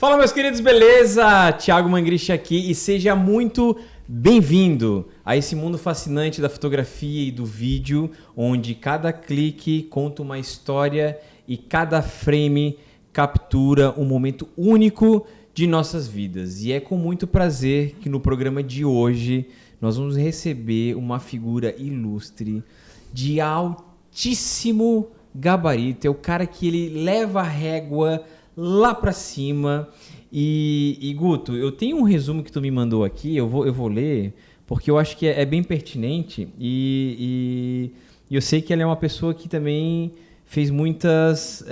Fala, meus queridos, beleza? Thiago Mangrich aqui e seja muito bem-vindo a esse mundo fascinante da fotografia e do vídeo, onde cada clique conta uma história e cada frame captura um momento único de nossas vidas. E é com muito prazer que no programa de hoje nós vamos receber uma figura ilustre de altíssimo gabarito. É o cara que ele leva a régua lá pra cima. E Guto, eu tenho um resumo que tu me mandou aqui, eu vou ler, porque eu acho que é bem pertinente e eu sei que ela é uma pessoa que também fez muitas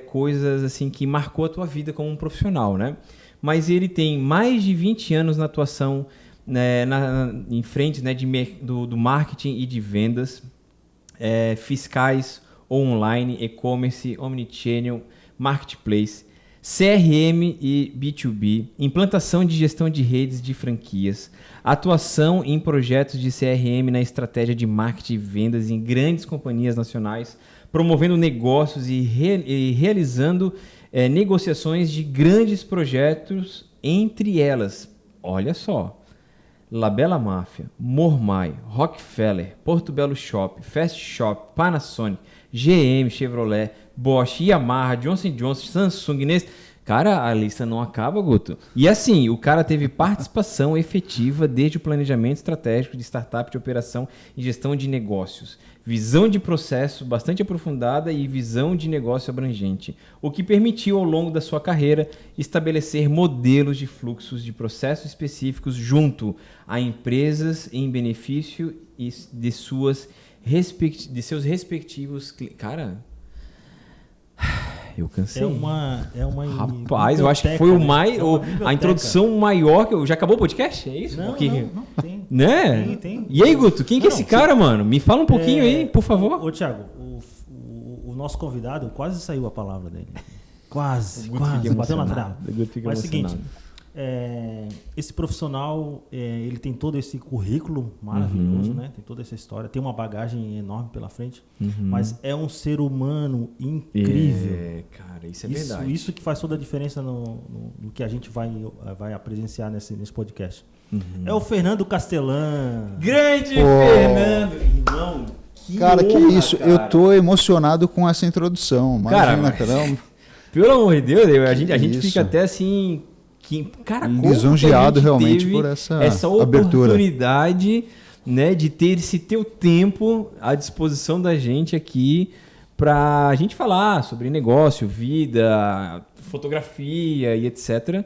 coisas assim que marcou a tua vida como um profissional, né? Mas ele tem mais de 20 anos na atuação, né, em frente, né, do marketing e de vendas, fiscais, online, e-commerce, omnichannel, marketplace, CRM e B2B, implantação de gestão de redes de franquias, atuação em projetos de CRM na estratégia de marketing e vendas em grandes companhias nacionais, promovendo negócios e realizando negociações de grandes projetos, entre elas, olha só, Labella Máfia, Mormai, Rockefeller, Porto Belo Shop, Fast Shop, Panasonic, GM, Chevrolet, Bosch, Yamaha, Johnson & Johnson, Samsung, Nestlé. Cara, a lista não acaba, Guto. E assim, o cara teve participação efetiva desde o planejamento estratégico de startup, de operação e gestão de negócios. Visão de processo bastante aprofundada e visão de negócio abrangente, o que permitiu ao longo da sua carreira estabelecer modelos de fluxos de processos específicos junto a empresas em benefício de seus respectivos clientes. Cara, eu cansei. Rapaz, eu acho que foi a introdução maior que eu... Já acabou o podcast? É isso? Não, porque... não, tem. Né? Tem. E aí, Guto, quem que é esse cara, mano? Me fala um pouquinho aí, por favor. Ô, Thiago, o nosso convidado, quase saiu a palavra dele. Quase, bateu na trave. Mas é o seguinte, esse profissional, ele tem todo esse currículo maravilhoso, né? Tem toda essa história, tem uma bagagem enorme pela frente, mas é um ser humano incrível. Cara, isso é verdade. Isso que faz toda a diferença no que a gente vai presenciar nesse podcast. É o Fernando Castelã. Grande Fernando! Irmão, que isso? Cara. Eu tô emocionado com essa introdução. Imagina, caramba. Pelo amor de Deus, a gente fica até assim... Cara, lisonjeado realmente por essa oportunidade, né, de ter esse teu tempo à disposição da gente aqui para a gente falar sobre negócio, vida, fotografia e etc.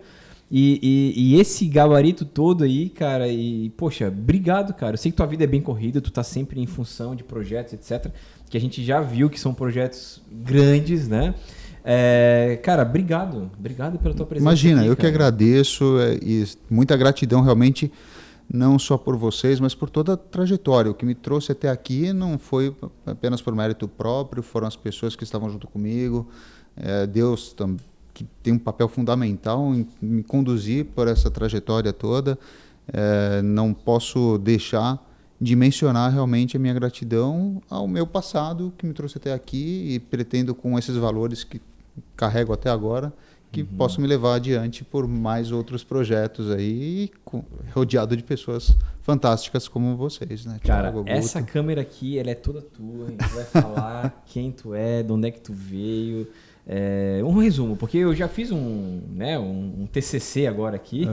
E esse gabarito todo aí, cara, e poxa, obrigado, cara. Eu sei que tua vida é bem corrida, tu tá sempre em função de projetos, etc. Que a gente já viu que são projetos grandes, né? Cara, obrigado pela tua presença. Imagina, aqui, eu que agradeço e muita gratidão realmente, não só por vocês, mas por toda a trajetória. O que me trouxe até aqui não foi apenas por mérito próprio, foram as pessoas que estavam junto comigo, Deus que tem um papel fundamental em me conduzir por essa trajetória toda. Não posso deixar de mencionar realmente a minha gratidão ao meu passado que me trouxe até aqui e pretendo, com esses valores que carrego até agora, que posso me levar adiante por mais outros projetos aí, rodeado de pessoas fantásticas como vocês, né? Cara, Thiago, essa câmera aqui, ela é toda tua, a gente vai falar quem tu é, de onde é que tu veio, um resumo, porque eu já fiz um TCC agora aqui,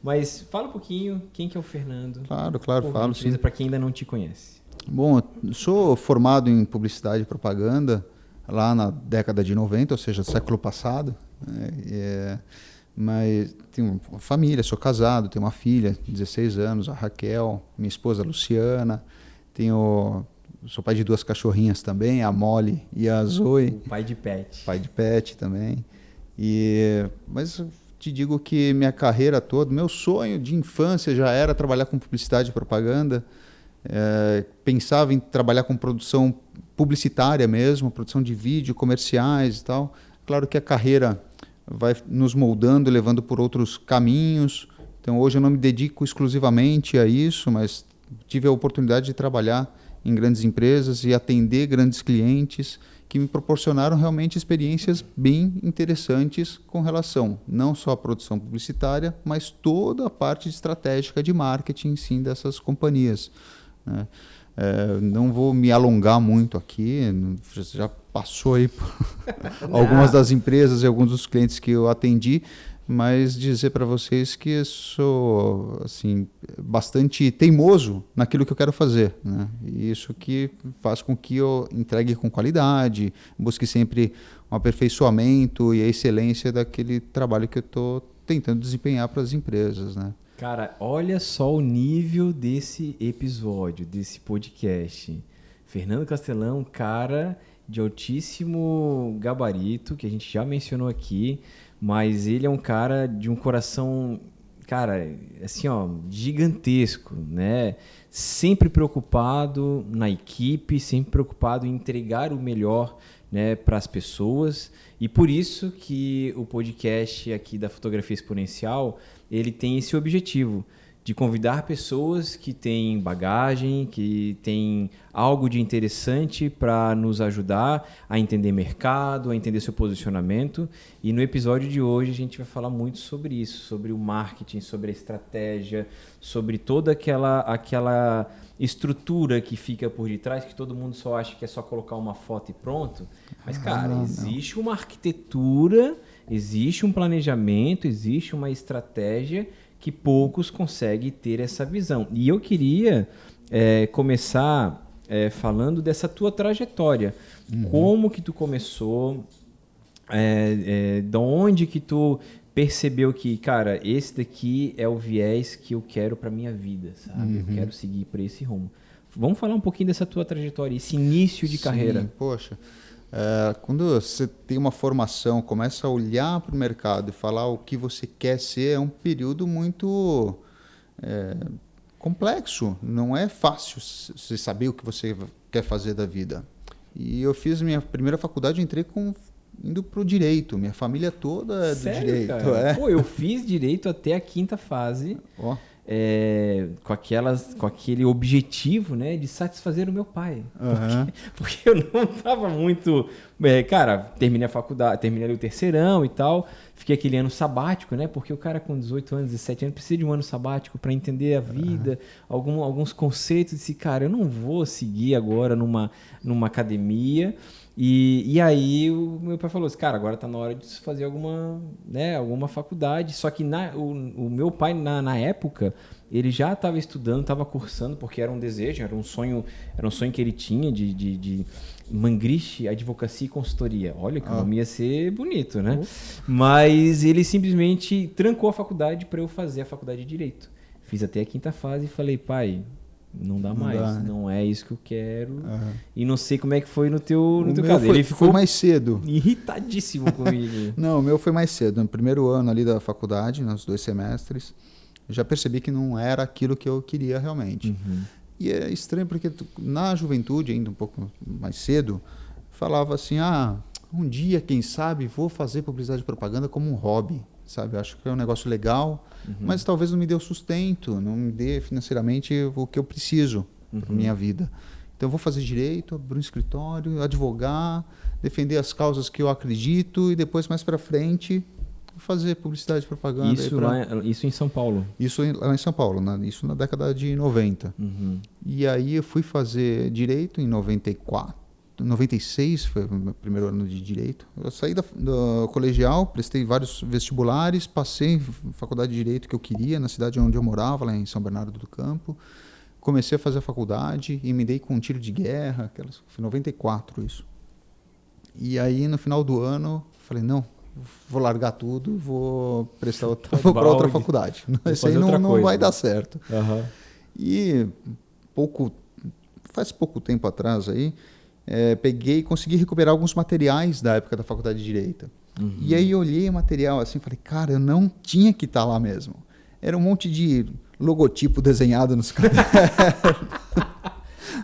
mas fala um pouquinho quem que é o Fernando. Claro, falo sim. Para quem ainda não te conhece. Bom, eu sou formado em publicidade e propaganda lá na década de 90, ou seja, século passado, né? Mas tenho uma família, sou casado, tenho uma filha de 16 anos, a Raquel, minha esposa a Luciana, sou pai de 2 cachorrinhas também, a Molly e a Zoe. O pai de pet. Pai de pet também. Mas eu te digo que minha carreira toda, meu sonho de infância já era trabalhar com publicidade e propaganda. Pensava em trabalhar com produção publicitária mesmo, produção de vídeo, comerciais e tal. Claro que a carreira vai nos moldando, levando por outros caminhos. Então hoje eu não me dedico exclusivamente a isso, mas tive a oportunidade de trabalhar em grandes empresas e atender grandes clientes que me proporcionaram realmente experiências bem interessantes com relação não só à produção publicitária, mas toda a parte estratégica de marketing, sim, dessas companhias, né? Não vou me alongar muito aqui, já passou aí por algumas das empresas e alguns dos clientes que eu atendi, mas dizer para vocês que eu sou assim, bastante teimoso naquilo que eu quero fazer, né? E isso que faz com que eu entregue com qualidade, busque sempre um aperfeiçoamento e a excelência daquele trabalho que eu estou tentando desempenhar para as empresas, né? Cara, olha só o nível desse episódio, desse podcast. Fernando Castelão, cara de altíssimo gabarito, que a gente já mencionou aqui, mas ele é um cara de um coração, cara, assim, ó, gigantesco, né? Sempre preocupado na equipe, sempre preocupado em entregar o melhor, né, para as pessoas. E por isso que o podcast aqui da Fotografia Exponencial, ele tem esse objetivo de convidar pessoas que têm bagagem, que têm algo de interessante para nos ajudar a entender mercado, a entender seu posicionamento. E no episódio de hoje a gente vai falar muito sobre isso, sobre o marketing, sobre a estratégia, sobre toda aquela estrutura que fica por detrás, que todo mundo só acha que é só colocar uma foto e pronto. Mas, cara, existe uma arquitetura, existe um planejamento, existe uma estratégia que poucos conseguem ter essa visão. E eu queria começar falando dessa tua trajetória. Como que tu começou, de onde que tu percebeu que, cara, esse daqui é o viés que eu quero para minha vida, sabe? Eu quero seguir por esse rumo. Vamos falar um pouquinho dessa tua trajetória, esse início de carreira. Poxa, quando você tem uma formação, começa a olhar para o mercado e falar o que você quer ser, é um período muito complexo. Não é fácil você saber o que você quer fazer da vida. E eu fiz minha primeira faculdade, entrei indo para o direito. Minha família toda é do direito. Cara? Pô, eu fiz direito até a 5ª fase. Com aquele objetivo, né, de satisfazer o meu pai. Porque eu não estava muito... cara, terminei a faculdade, terminei o terceirão e tal, fiquei aquele ano sabático, né, porque o cara com 18 anos, 17 anos precisa de um ano sabático para entender a vida, alguns conceitos. Disse, cara, eu não vou seguir agora numa academia. E aí o meu pai falou assim, cara, agora tá na hora de fazer alguma faculdade. Só que o meu pai, na época, ele já estava estudando, estava cursando, porque era um desejo, era um sonho que ele tinha de Mangriche, Advocacia e Consultoria. Olha que o nome ia ser bonito, né? Mas ele simplesmente trancou a faculdade para eu fazer a faculdade de Direito. Fiz até a 5ª fase e falei, pai... Não dá mais, não é isso que eu quero. E não sei como é que foi no teu caso. Ele ficou mais cedo. Irritadíssimo comigo. Não, o meu foi mais cedo. No primeiro ano ali da faculdade, nos 2 semestres, eu já percebi que não era aquilo que eu queria realmente. E é estranho porque na juventude, ainda um pouco mais cedo, falava assim, um dia, quem sabe, vou fazer publicidade e propaganda como um hobby. Sabe? Eu acho que é um negócio legal, mas talvez não me dê o sustento, não me dê financeiramente o que eu preciso para minha vida. Então eu vou fazer direito, abrir um escritório, advogar, defender as causas que eu acredito e depois mais para frente fazer publicidade e propaganda. Isso em São Paulo? Isso lá em São Paulo, isso na década de 90. E aí eu fui fazer direito em 96 foi o meu primeiro ano de direito. Eu saí do colegial, prestei vários vestibulares, passei em faculdade de direito que eu queria, na cidade onde eu morava, lá em São Bernardo do Campo. Comecei a fazer a faculdade e me dei com um tiro de guerra, foi 94 isso. E aí no final do ano, falei, não, vou largar tudo, vou prestar vou para outra faculdade. Isso aí não vai dar certo. E faz pouco tempo atrás aí, peguei e consegui recuperar alguns materiais da época da faculdade de Direito. E aí eu olhei o material assim e falei, cara, eu não tinha que estar lá mesmo. Era um monte de logotipo desenhado nos cadernos,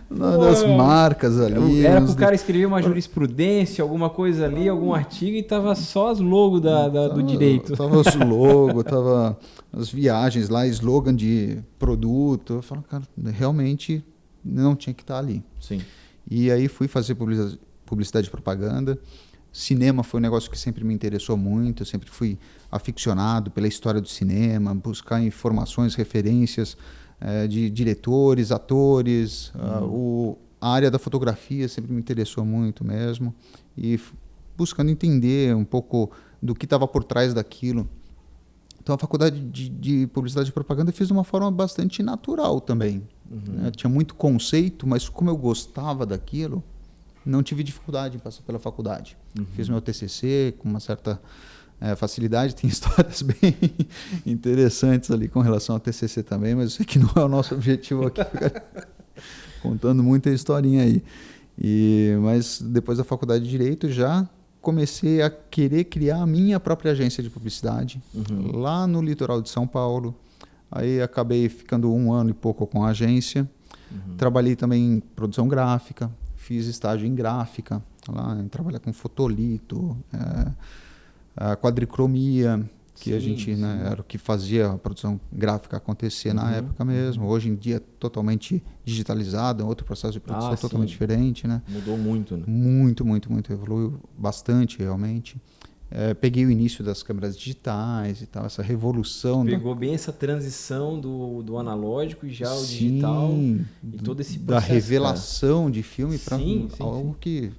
nas marcas ali. Era pro cara escrever uma jurisprudência, alguma coisa ali, algum artigo, e tava só as logos do direito. Tava os logos, tava as viagens lá, slogan de produto. Eu falo, cara, realmente não tinha que estar ali. Sim. E aí fui fazer publicidade e propaganda. Cinema foi um negócio que sempre me interessou muito, eu sempre fui aficionado pela história do cinema, buscar informações, referências de diretores, atores. A área da fotografia sempre me interessou muito mesmo, e buscando entender um pouco do que estava por trás daquilo. Então a faculdade de publicidade e propaganda eu fiz de uma forma bastante natural também. Né? Tinha muito conceito, mas como eu gostava daquilo, não tive dificuldade em passar pela faculdade. Fiz meu TCC com uma certa facilidade. Tem histórias bem interessantes ali com relação ao TCC também, mas eu sei que não é o nosso objetivo aqui ficar contando muita historinha aí. Mas depois da faculdade de Direito já comecei a querer criar a minha própria agência de publicidade lá no litoral de São Paulo. Aí acabei ficando 1 ano e pouco com a agência. Trabalhei também em produção gráfica, fiz estágio em gráfica, lá em trabalhar com fotolito, a quadricromia, que a gente era o que fazia a produção gráfica acontecer na época mesmo. Hoje em dia totalmente digitalizado, é outro processo de produção totalmente diferente, né? Mudou muito, né? Muito, evoluiu bastante realmente. Peguei o início das câmeras digitais e tal, essa revolução. Pegou bem essa transição do analógico e já o digital e todo esse processo. Da revelação de filme para algo que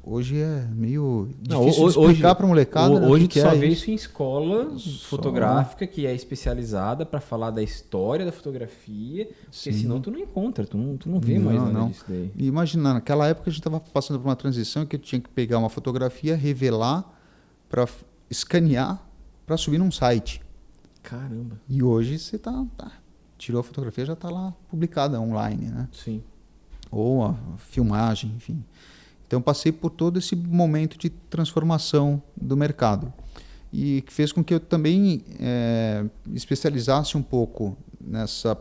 hoje é meio difícil de explicar para a molecada. Hoje tu só vê isso em escola fotográfica que é especializada para falar da história da fotografia, porque senão tu não encontra, tu não vê mais nada disso daí. E imagina, naquela época a gente estava passando por uma transição que eu tinha que pegar uma fotografia, revelar, para escanear, para subir num site. Caramba. E hoje você tirou a fotografia, já está lá publicada online, né? Sim. Ou a filmagem, enfim. Então passei por todo esse momento de transformação do mercado, e que fez com que eu também especializasse um pouco nessa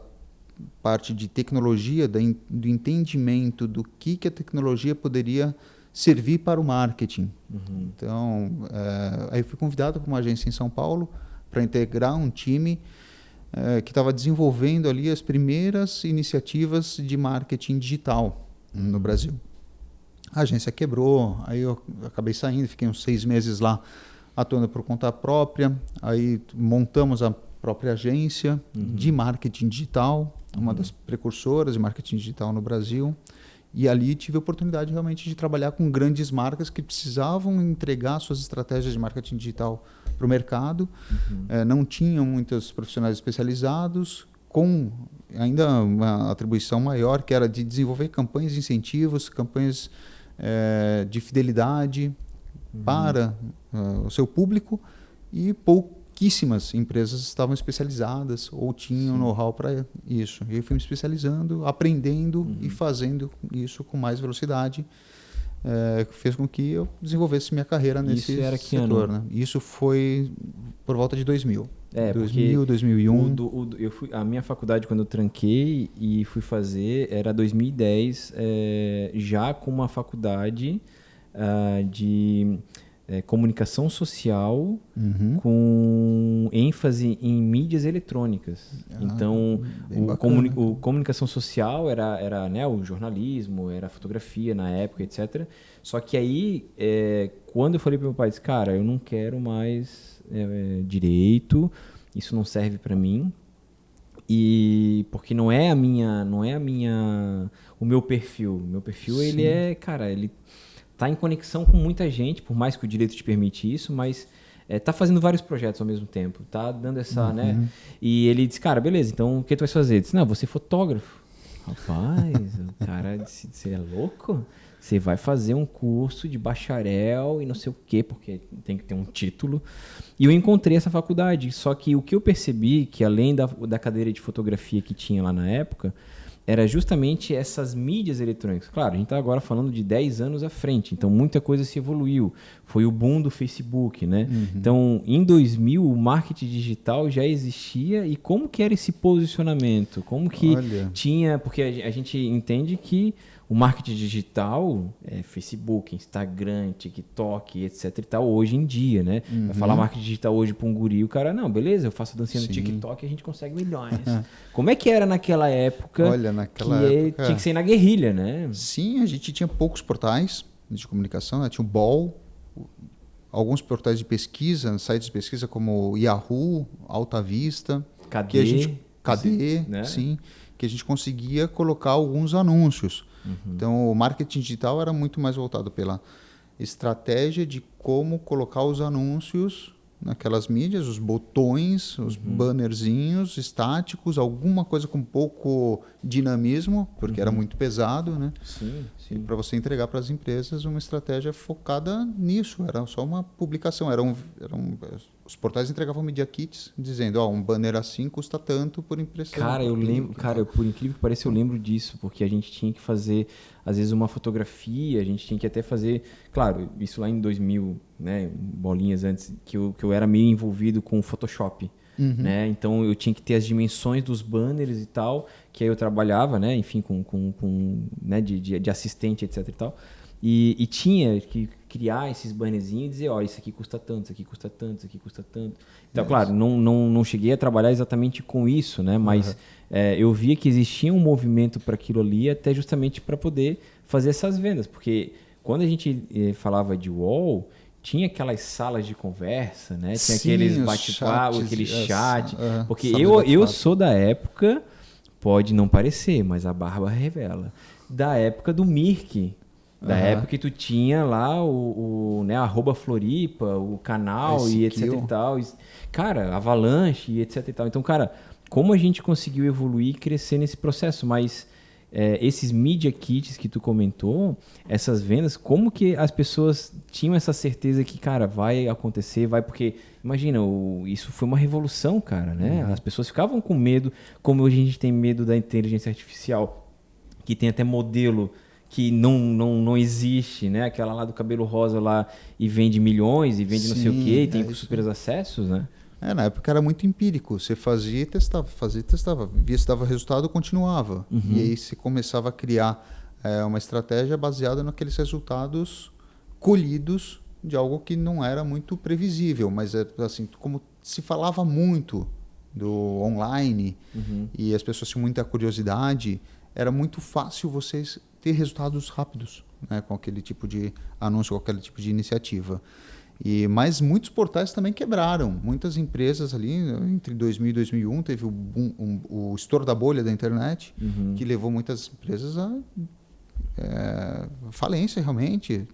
parte de tecnologia, do entendimento do que a tecnologia poderia servir para o marketing. Então, aí fui convidado para uma agência em São Paulo para integrar um time que estava desenvolvendo ali as primeiras iniciativas de marketing digital no Brasil. A agência quebrou, aí eu acabei saindo, fiquei uns 6 meses lá atuando por conta própria, aí montamos a própria agência de marketing digital, uma das precursoras de marketing digital no Brasil. E ali tive a oportunidade realmente de trabalhar com grandes marcas que precisavam entregar suas estratégias de marketing digital para o mercado. Não tinham muitos profissionais especializados, com ainda uma atribuição maior, que era de desenvolver campanhas de incentivos, campanhas de fidelidade para o seu público, e pouquíssimas empresas estavam especializadas ou tinham know-how para isso. E eu fui me especializando, aprendendo e fazendo isso com mais velocidade, fez com que eu desenvolvesse minha carreira nesse setor. Né? Isso foi por volta de 2000. 2000, 2001. A minha faculdade, quando eu tranquei e fui fazer, era 2010, já com uma faculdade de comunicação social com ênfase em mídias eletrônicas. Então, o comunicação social era né, o jornalismo, era a fotografia na época, etc. Só que aí, quando eu falei para meu pai, disse, cara, eu não quero mais direito, isso não serve para mim, e porque não é o meu perfil. O meu perfil, ele ele tá em conexão com muita gente, por mais que o direito te permite isso, mas tá fazendo vários projetos ao mesmo tempo, tá dando essa, né? E ele disse, cara, beleza, então o que tu vai fazer? Ele disse, não, vou ser fotógrafo. Rapaz, o cara disse, você é louco? Você vai fazer um curso de bacharel e não sei o quê, porque tem que ter um título. E eu encontrei essa faculdade, só que o que eu percebi, que além da cadeira de fotografia que tinha lá na época, era justamente essas mídias eletrônicas. Claro, a gente está agora falando de 10 anos à frente, então muita coisa se evoluiu. Foi o boom do Facebook, né? Então, em 2000, o marketing digital já existia, e como que era esse posicionamento? Como que tinha... Porque a gente entende que o marketing digital é Facebook, Instagram, TikTok, etc. e tal, hoje em dia, né? Vai falar marketing digital hoje para um guri, o cara, não, beleza, eu faço dancinha no TikTok e a gente consegue milhões. Como é que era naquela época? Olha, naquela época... tinha que ser na guerrilha, né? Sim, a gente tinha poucos portais, de comunicação, né? Tinha o BOL, alguns portais de pesquisa, sites de pesquisa como Yahoo, Alta Vista, KD, que a gente, KD, né? sim, que a gente conseguia colocar alguns anúncios. Então, o marketing digital era muito mais voltado pela estratégia de como colocar os anúncios naquelas mídias, os botões, os bannerzinhos estáticos, alguma coisa com pouco dinamismo, porque era muito pesado, né? Sim. Para você entregar para as empresas uma estratégia focada nisso. Era só uma publicação. Os portais entregavam media kits dizendo, um banner assim custa tanto por impressão. Cara, eu lembro, por incrível que pareça, eu lembro disso, porque a gente tinha que fazer, às vezes, uma fotografia, a gente tinha que até fazer, claro, isso lá em 2000, né, bolinhas antes, que eu era meio envolvido com o Photoshop. Né? Então eu tinha que ter as dimensões dos banners e tal, que aí eu trabalhava, né? Enfim, né? de assistente, etc e tal. E tinha que criar esses bannerzinhos e dizer, olha, isso aqui custa tanto, isso aqui custa tanto, isso aqui custa tanto. Então, claro, não cheguei a trabalhar exatamente com isso, né? Mas eu via que existia um movimento para aquilo ali, até justamente para poder fazer essas vendas. Porque quando a gente falava de wall, tinha aquelas salas de conversa, né? Tinha aqueles bate-papo, aquele chat. Porque eu sou da época, pode não parecer, mas a barba revela, da época do Mirk. Da época que tu tinha lá né, @Floripa, o canal e etc e tal. Cara, Avalanche e etc e tal. Então, cara, como a gente conseguiu evoluir e crescer nesse processo, mas... esses media kits que tu comentou, essas vendas, como que as pessoas tinham essa certeza que, cara, vai acontecer, porque, imagina, isso foi uma revolução, cara, né? As pessoas ficavam com medo, como hoje a gente tem medo da inteligência artificial, que tem até modelo que não existe, né? Aquela lá do cabelo rosa lá e vende milhões, e vende não sei o quê, e tem super acessos, né? Na época era muito empírico. Você fazia e testava. Via se dava resultado, continuava. E aí você começava a criar uma estratégia baseada naqueles resultados colhidos de algo que não era muito previsível. Mas, assim, como se falava muito do online e as pessoas tinham muita curiosidade, era muito fácil vocês ter resultados rápidos, né, com aquele tipo de anúncio, com aquele tipo de iniciativa. Mas muitos portais também quebraram. Muitas empresas ali, entre 2000 e 2001, teve o estouro da bolha da internet, que levou muitas empresas a falência, realmente.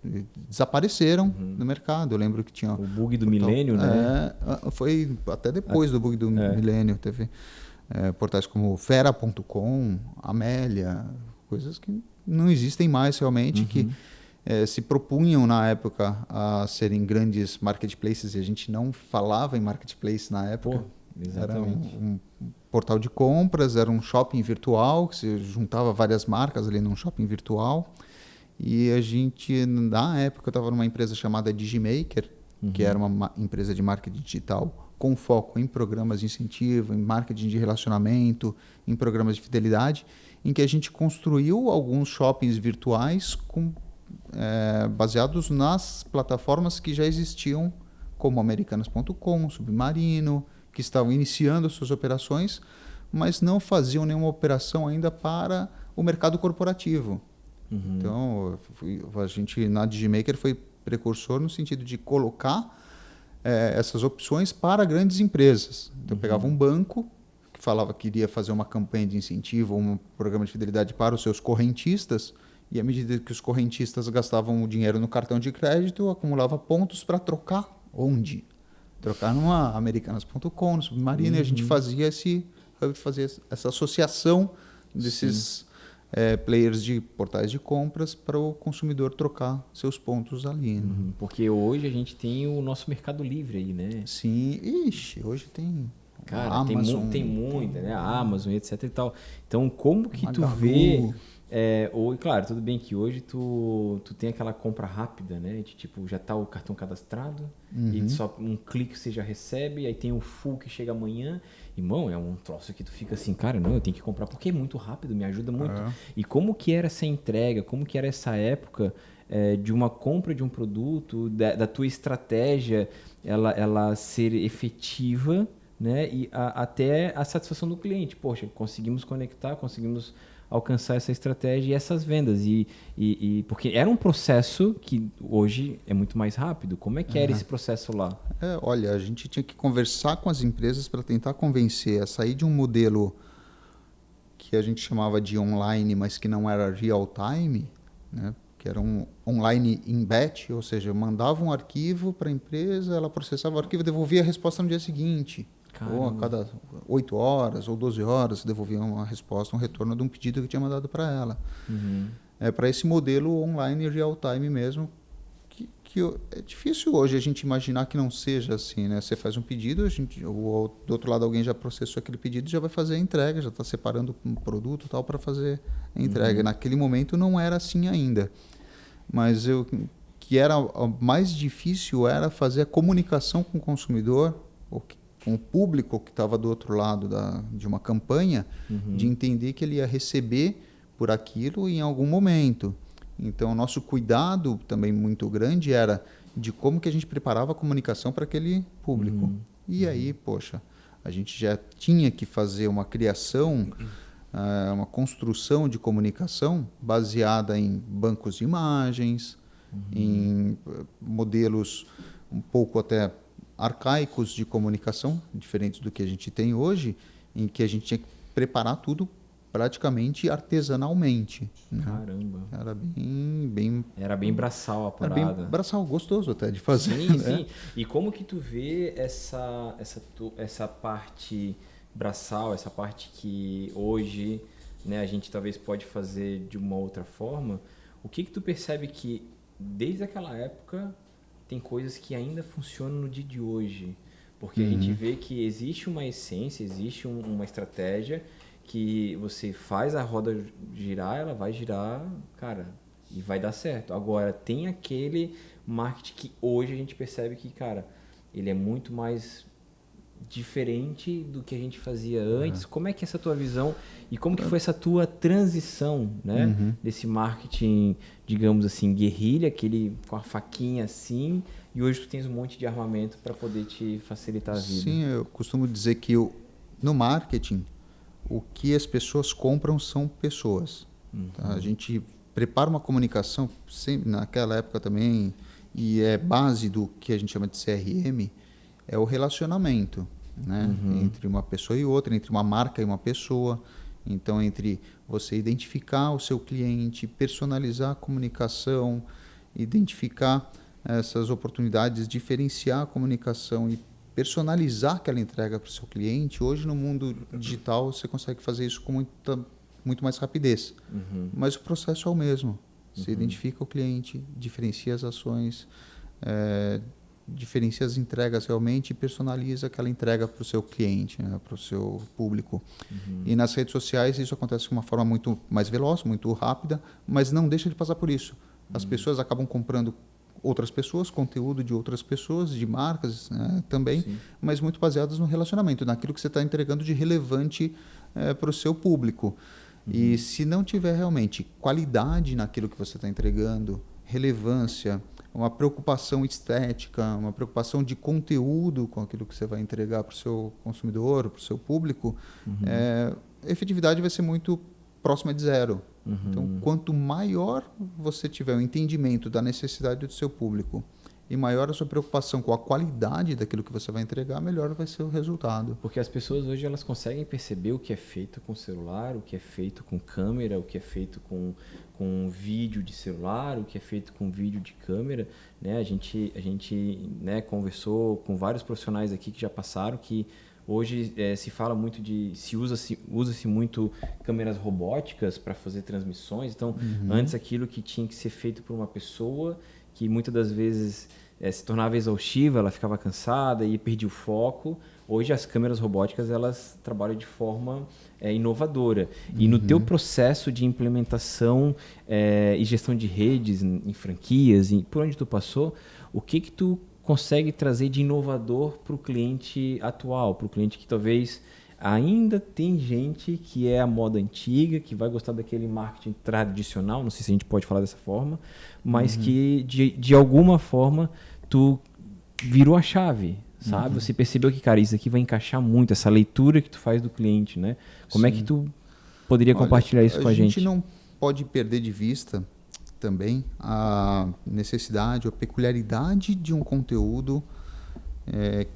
Desapareceram do mercado. Eu lembro que tinha... O bug do milênio, né? Foi até depois do bug do milênio. Teve portais como Fera.com, Amélia, coisas que não existem mais realmente, que... se propunham na época a serem grandes marketplaces, e a gente não falava em marketplace na época. Exatamente. Era um portal de compras, era um shopping virtual, que se juntava várias marcas ali num shopping virtual. E a gente, na época, eu estava numa empresa chamada Digimaker, que era uma empresa de marketing digital com foco em programas de incentivo, em marketing de relacionamento, em programas de fidelidade, em que a gente construiu alguns shoppings virtuais baseados nas plataformas que já existiam, como Americanas.com, Submarino, que estavam iniciando suas operações, mas não faziam nenhuma operação ainda para o mercado corporativo. Então, a gente na Digimaker foi precursor no sentido de colocar essas opções para grandes empresas. Então, eu pegava um banco que falava que iria fazer uma campanha de incentivo ou um programa de fidelidade para os seus correntistas, e à medida que os correntistas gastavam o dinheiro no cartão de crédito, acumulava pontos para trocar onde? Trocar numa Americanas.com, no Submarino, e a gente fazia essa associação desses players de portais de compras para o consumidor trocar seus pontos ali. Né? Porque hoje a gente tem o nosso Mercado Livre aí, né? Sim, hoje tem... Cara, Amazon, tem muita, né? A Amazon, etc e tal. Então, como que tu vê... claro, tudo bem que hoje tu tem aquela compra rápida, né? De tipo, já tá o cartão cadastrado e só um clique você já recebe, aí tem o full que chega amanhã. Irmão, é um troço que tu fica assim, cara, não, eu tenho que comprar porque é muito rápido, me ajuda muito. E como que era essa entrega, como que era essa época de uma compra de um produto, da tua estratégia, ela ser efetiva, né? E até a satisfação do cliente. Poxa, conseguimos conectar, conseguimos alcançar essa estratégia e essas vendas. Porque era um processo que hoje é muito mais rápido. Como é que era esse processo lá? Olha, a gente tinha que conversar com as empresas para tentar convencer a sair de um modelo que a gente chamava de online, mas que não era real time, né? Que era um online in batch, ou seja, eu mandava um arquivo para a empresa, ela processava o arquivo e devolvia a resposta no dia seguinte. Caramba. Ou a cada 8 horas ou 12 horas devolvia uma resposta, um retorno de um pedido que eu tinha mandado para ela. Para esse modelo online real time mesmo, é difícil hoje a gente imaginar que não seja assim, né? Você faz um pedido, do outro lado alguém já processou aquele pedido, já vai fazer a entrega, já está separando um produto tal para fazer a entrega. Naquele momento não era assim ainda, mas que era mais difícil era fazer a comunicação com o consumidor, com o público que estava do outro lado de uma campanha, de entender que ele ia receber por aquilo em algum momento. Então, o nosso cuidado também muito grande era de como que a gente preparava a comunicação para aquele público. E aí, poxa, a gente já tinha que fazer uma criação, uma construção de comunicação baseada em bancos de imagens, em modelos um pouco até arcaicos de comunicação, diferentes do que a gente tem hoje, em que a gente tinha que preparar tudo praticamente artesanalmente. Caramba. Era bem braçal a parada. Era bem braçal, gostoso até de fazer. Sim, né? Sim. E como que tu vê essa parte braçal, essa parte que hoje, né, a gente talvez pode fazer de uma outra forma? O que tu percebe que desde aquela época tem coisas que ainda funcionam no dia de hoje? Porque a gente vê que existe uma essência, existe uma estratégia que você faz a roda girar, ela vai girar, cara, e vai dar certo. Agora, tem aquele marketing que hoje a gente percebe que, cara, ele é muito mais diferente do que a gente fazia antes. Como é que é essa tua visão e como que foi essa tua transição, né? Desse marketing, digamos assim, guerrilha, aquele com a faquinha assim, e hoje tu tens um monte de armamento para poder te facilitar a vida. Sim, eu costumo dizer que no marketing, o que as pessoas compram são pessoas. Tá? A gente prepara uma comunicação, sempre, naquela época também, e é base do que a gente chama de CRM, é o relacionamento, né? Entre uma pessoa e outra, entre uma marca e uma pessoa. Então, entre você identificar o seu cliente, personalizar a comunicação, identificar essas oportunidades, diferenciar a comunicação e personalizar aquela entrega para o seu cliente. Hoje, no mundo digital, você consegue fazer isso com muito mais rapidez. Mas o processo é o mesmo. Você identifica o cliente, diferencia as ações, diferencia as entregas realmente e personaliza aquela entrega para o seu cliente, né, para o seu público. E nas redes sociais isso acontece de uma forma muito mais veloz, muito rápida, mas não deixa de passar por isso. As pessoas acabam comprando outras pessoas, conteúdo de outras pessoas, de marcas, né, também, mas muito baseadas no relacionamento, naquilo que você está entregando de relevante para o seu público. E se não tiver realmente qualidade naquilo que você está entregando, relevância, uma preocupação estética, uma preocupação de conteúdo com aquilo que você vai entregar para o seu consumidor, para o seu público, a efetividade vai ser muito próxima de zero. Então, quanto maior você tiver o entendimento da necessidade do seu público e maior a sua preocupação com a qualidade daquilo que você vai entregar, melhor vai ser o resultado. Porque as pessoas hoje elas conseguem perceber o que é feito com celular, o que é feito com câmera, o que é feito com vídeo de celular, o que é feito com vídeo de câmera, né? A gente né, conversou com vários profissionais aqui que já passaram que hoje se fala muito usa-se muito câmeras robóticas para fazer transmissões. Então, antes aquilo que tinha que ser feito por uma pessoa, que muitas das vezes se tornava exaustiva, ela ficava cansada e perdia o foco. Hoje as câmeras robóticas elas trabalham de forma inovadora. E no teu processo de implementação e gestão de redes em franquias, por onde tu passou, o que tu consegue trazer de inovador para o cliente atual, para o cliente que talvez ainda tem gente que é a moda antiga, que vai gostar daquele marketing tradicional, não sei se a gente pode falar dessa forma, mas que de alguma forma tu virou a chave, sabe? Você percebeu que, cara, isso aqui vai encaixar muito, essa leitura que tu faz do cliente, né? Como é que tu poderia compartilhar isso com a gente? A gente não pode perder de vista também a necessidade ou peculiaridade de um conteúdo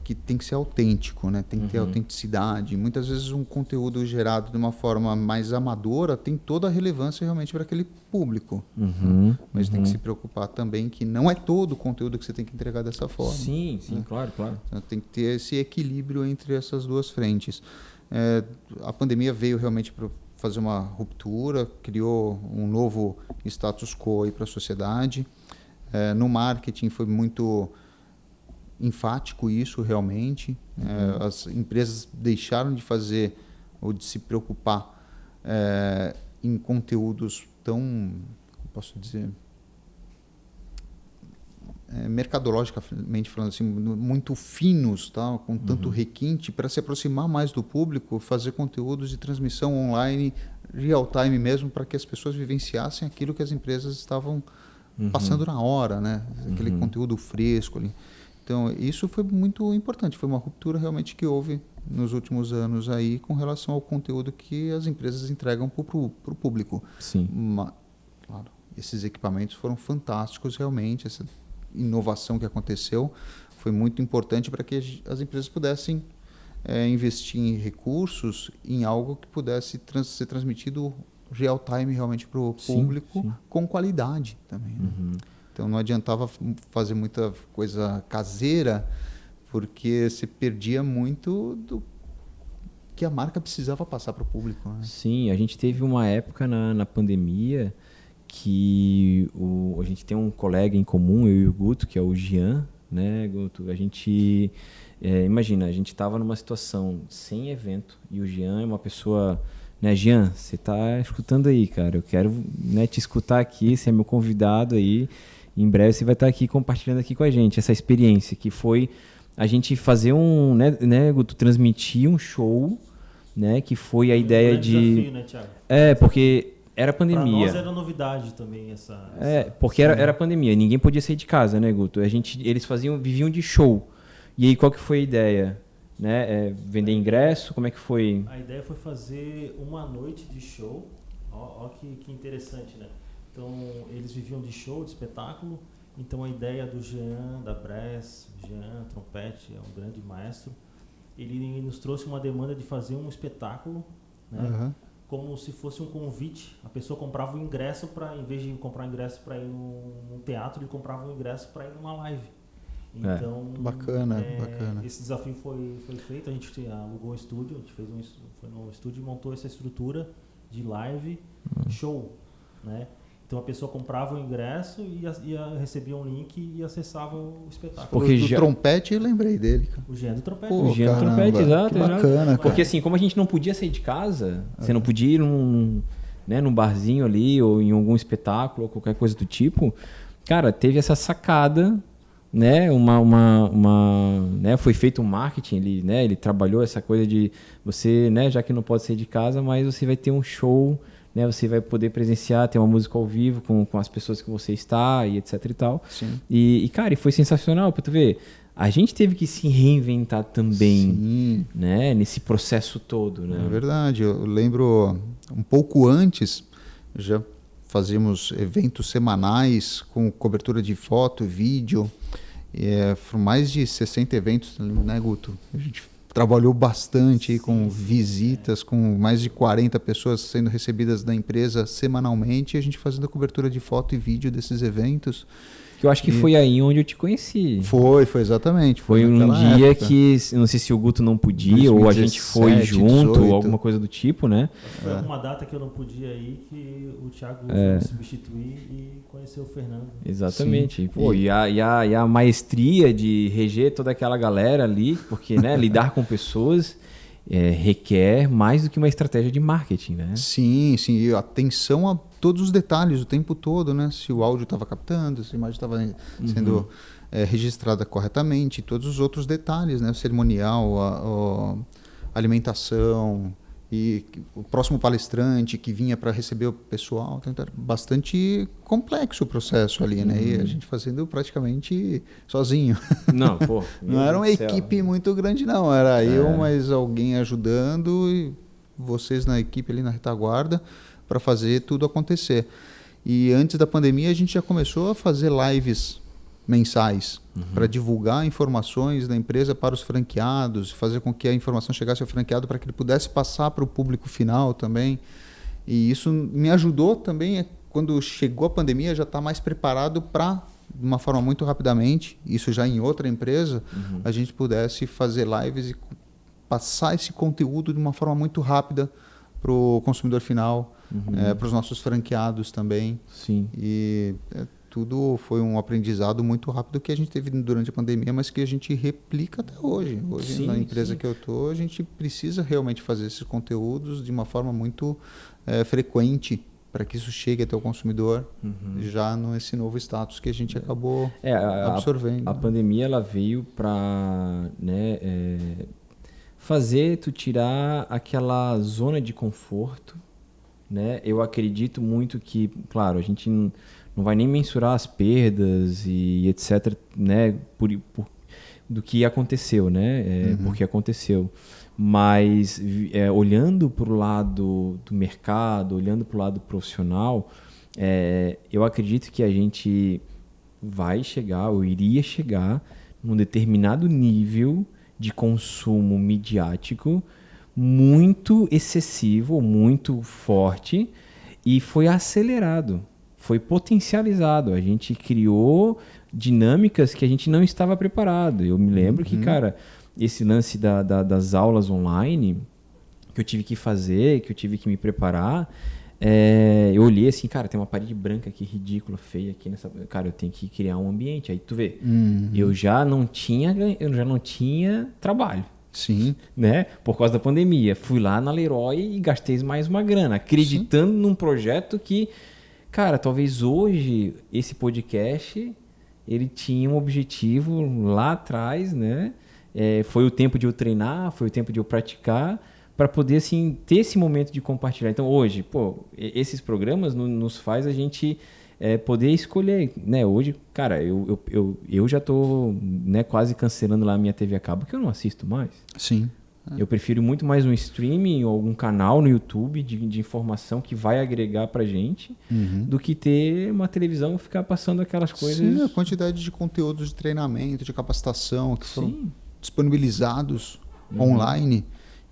que tem que ser autêntico, né? Tem que ter autenticidade. Muitas vezes um conteúdo gerado de uma forma mais amadora tem toda a relevância realmente para aquele público. Mas tem que se preocupar também que não é todo o conteúdo que você tem que entregar dessa forma. Sim, né? claro. Então, tem que ter esse equilíbrio entre essas duas frentes. A pandemia veio realmente para fazer uma ruptura, criou um novo status quo para a sociedade. No marketing foi muito enfático isso realmente. As empresas deixaram de fazer ou de se preocupar em conteúdos tão, como posso dizer, mercadologicamente falando assim, muito finos, tá? Com tanto requinte, para se aproximar mais do público, fazer conteúdos de transmissão online, real time mesmo, para que as pessoas vivenciassem aquilo que as empresas estavam passando na hora, né? Aquele conteúdo fresco ali. Então, isso foi muito importante, foi uma ruptura realmente que houve nos últimos anos aí com relação ao conteúdo que as empresas entregam para o público. Sim. Claro, esses equipamentos foram fantásticos realmente, essa inovação que aconteceu foi muito importante para que as empresas pudessem investir em recursos em algo que pudesse ser transmitido real time realmente para o público com qualidade também. Né? Então não adiantava fazer muita coisa caseira, porque se perdia muito do que a marca precisava passar para o público. Né? Sim, a gente teve uma época na pandemia que a gente tem um colega em comum, eu e o Guto, que é o Jean, né, Guto? A gente, imagina, a gente estava numa situação sem evento e o Jean é uma pessoa... Né, Jean, você está escutando aí, cara, eu quero, né, te escutar aqui, você é meu convidado aí. Em breve você vai estar aqui compartilhando aqui com a gente essa experiência que foi a gente fazer né, Guto, transmitir um show, né, que foi a ideia de... desafio, né, Thiago? Porque era pandemia. Para nós era novidade também essa... Porque era pandemia, ninguém podia sair de casa, né, Guto? Eles viviam de show. E aí qual que foi a ideia? Né? Vender ingresso, como é que foi? A ideia foi fazer uma noite de show. Ó que interessante, né? Então, eles viviam de show, de espetáculo. Então, a ideia do Jean, da Bress, Jean, trompete, é um grande maestro, ele nos trouxe uma demanda de fazer um espetáculo, né? Como se fosse um convite. A pessoa comprava um ingresso em vez de comprar um ingresso para ir num teatro, ele comprava um ingresso para ir numa live. Então, bacana. Esse desafio foi feito, a gente alugou um estúdio, a gente foi no estúdio e montou essa estrutura de live show, né? Então a pessoa comprava o ingresso e recebia um link e acessava o espetáculo. Porque do trompete eu lembrei dele, cara. O Jean do trompete. O Jean do trompete, exato. Que bacana, porque assim, como a gente não podia sair de casa, você não podia ir num barzinho ali ou em algum espetáculo ou qualquer coisa do tipo, cara, teve essa sacada, né? Né? Foi feito um marketing, ele trabalhou essa coisa de você, né? Já que não pode sair de casa, mas você vai ter um show, né? Você vai poder presenciar, ter uma música ao vivo com as pessoas que você está e etc e tal. Sim. E cara, foi sensacional para tu ver. A gente teve que se reinventar também, né? Nesse processo todo, né? É verdade. Eu lembro um pouco antes, já fazíamos eventos semanais com cobertura de foto, vídeo. Foram mais de 60 eventos, né, Guto? A gente trabalhou bastante aí com visitas, com mais de 40 pessoas sendo recebidas da empresa semanalmente, e a gente fazendo a cobertura de foto e vídeo desses eventos. Que eu acho que foi aí onde eu te conheci. Foi exatamente. Foi um dia época que, não sei se o Guto não podia, 2017, ou a gente foi junto, 18. Ou alguma coisa do tipo, né? Foi alguma data que eu não podia ir que o Thiago foi substituir e conheceu o Fernando. Exatamente. Pô, e a maestria de reger toda aquela galera ali, porque, né, lidar com pessoas requer mais do que uma estratégia de marketing, né? Sim, e atenção a todos os detalhes o tempo todo, né? Se o áudio estava captando, se a imagem estava sendo registrada corretamente, todos os outros detalhes, né? O cerimonial, a alimentação e o próximo palestrante que vinha para receber o pessoal. Então, era bastante complexo o processo ali, né? E a gente fazendo praticamente sozinho. Não era uma equipe muito grande, não. Era eu, mas alguém ajudando e vocês na equipe ali na retaguarda para fazer tudo acontecer. E antes da pandemia a gente já começou a fazer lives mensais para divulgar informações da empresa para os franqueados, fazer com que a informação chegasse ao franqueado para que ele pudesse passar para o público final também. E isso me ajudou também, quando chegou a pandemia, já estar mais preparado para, de uma forma muito rapidamente, isso já em outra empresa, a gente pudesse fazer lives e passar esse conteúdo de uma forma muito rápida para o consumidor final, para os nossos franqueados também. Sim. E tudo foi um aprendizado muito rápido que a gente teve durante a pandemia, mas que a gente replica até hoje. Hoje, sim, na empresa que eu estou, a gente precisa realmente fazer esses conteúdos de uma forma muito frequente para que isso chegue até o consumidor já nesse novo status que a gente acabou absorvendo. A pandemia ela veio para fazer tu tirar aquela zona de conforto, né? Eu acredito muito que, claro, a gente não vai nem mensurar as perdas e etc, né, do que aconteceu, né? Porque aconteceu. Mas olhando para o lado do mercado, olhando para o lado profissional, eu acredito que a gente vai chegar, ou iria chegar, num determinado nível de consumo midiático muito excessivo, muito forte, e foi acelerado, foi potencializado. A gente criou dinâmicas que a gente não estava preparado. Eu me lembro que, cara, esse lance das aulas online que eu tive que fazer, que eu tive que me preparar, eu olhei assim, cara, tem uma parede branca aqui, ridícula, feia aqui nessa... Cara, eu tenho que criar um ambiente. Aí tu vê, eu já não tinha trabalho. Sim. Né? Por causa da pandemia. Fui lá na Leroy e gastei mais uma grana, acreditando num projeto que, cara, talvez hoje esse podcast ele tinha um objetivo lá atrás, né? Foi o tempo de eu treinar, foi o tempo de eu praticar, para poder assim ter esse momento de compartilhar. Então hoje, esses programas nos faz a gente poder escolher, né? Hoje, cara, eu já tô, né, quase cancelando lá a minha TV a cabo, que eu não assisto mais. Sim. Eu prefiro muito mais um streaming ou algum canal no YouTube de informação que vai agregar pra gente, do que ter uma televisão e ficar passando aquelas coisas. Sim, a quantidade de conteúdos de treinamento, de capacitação que foram disponibilizados online,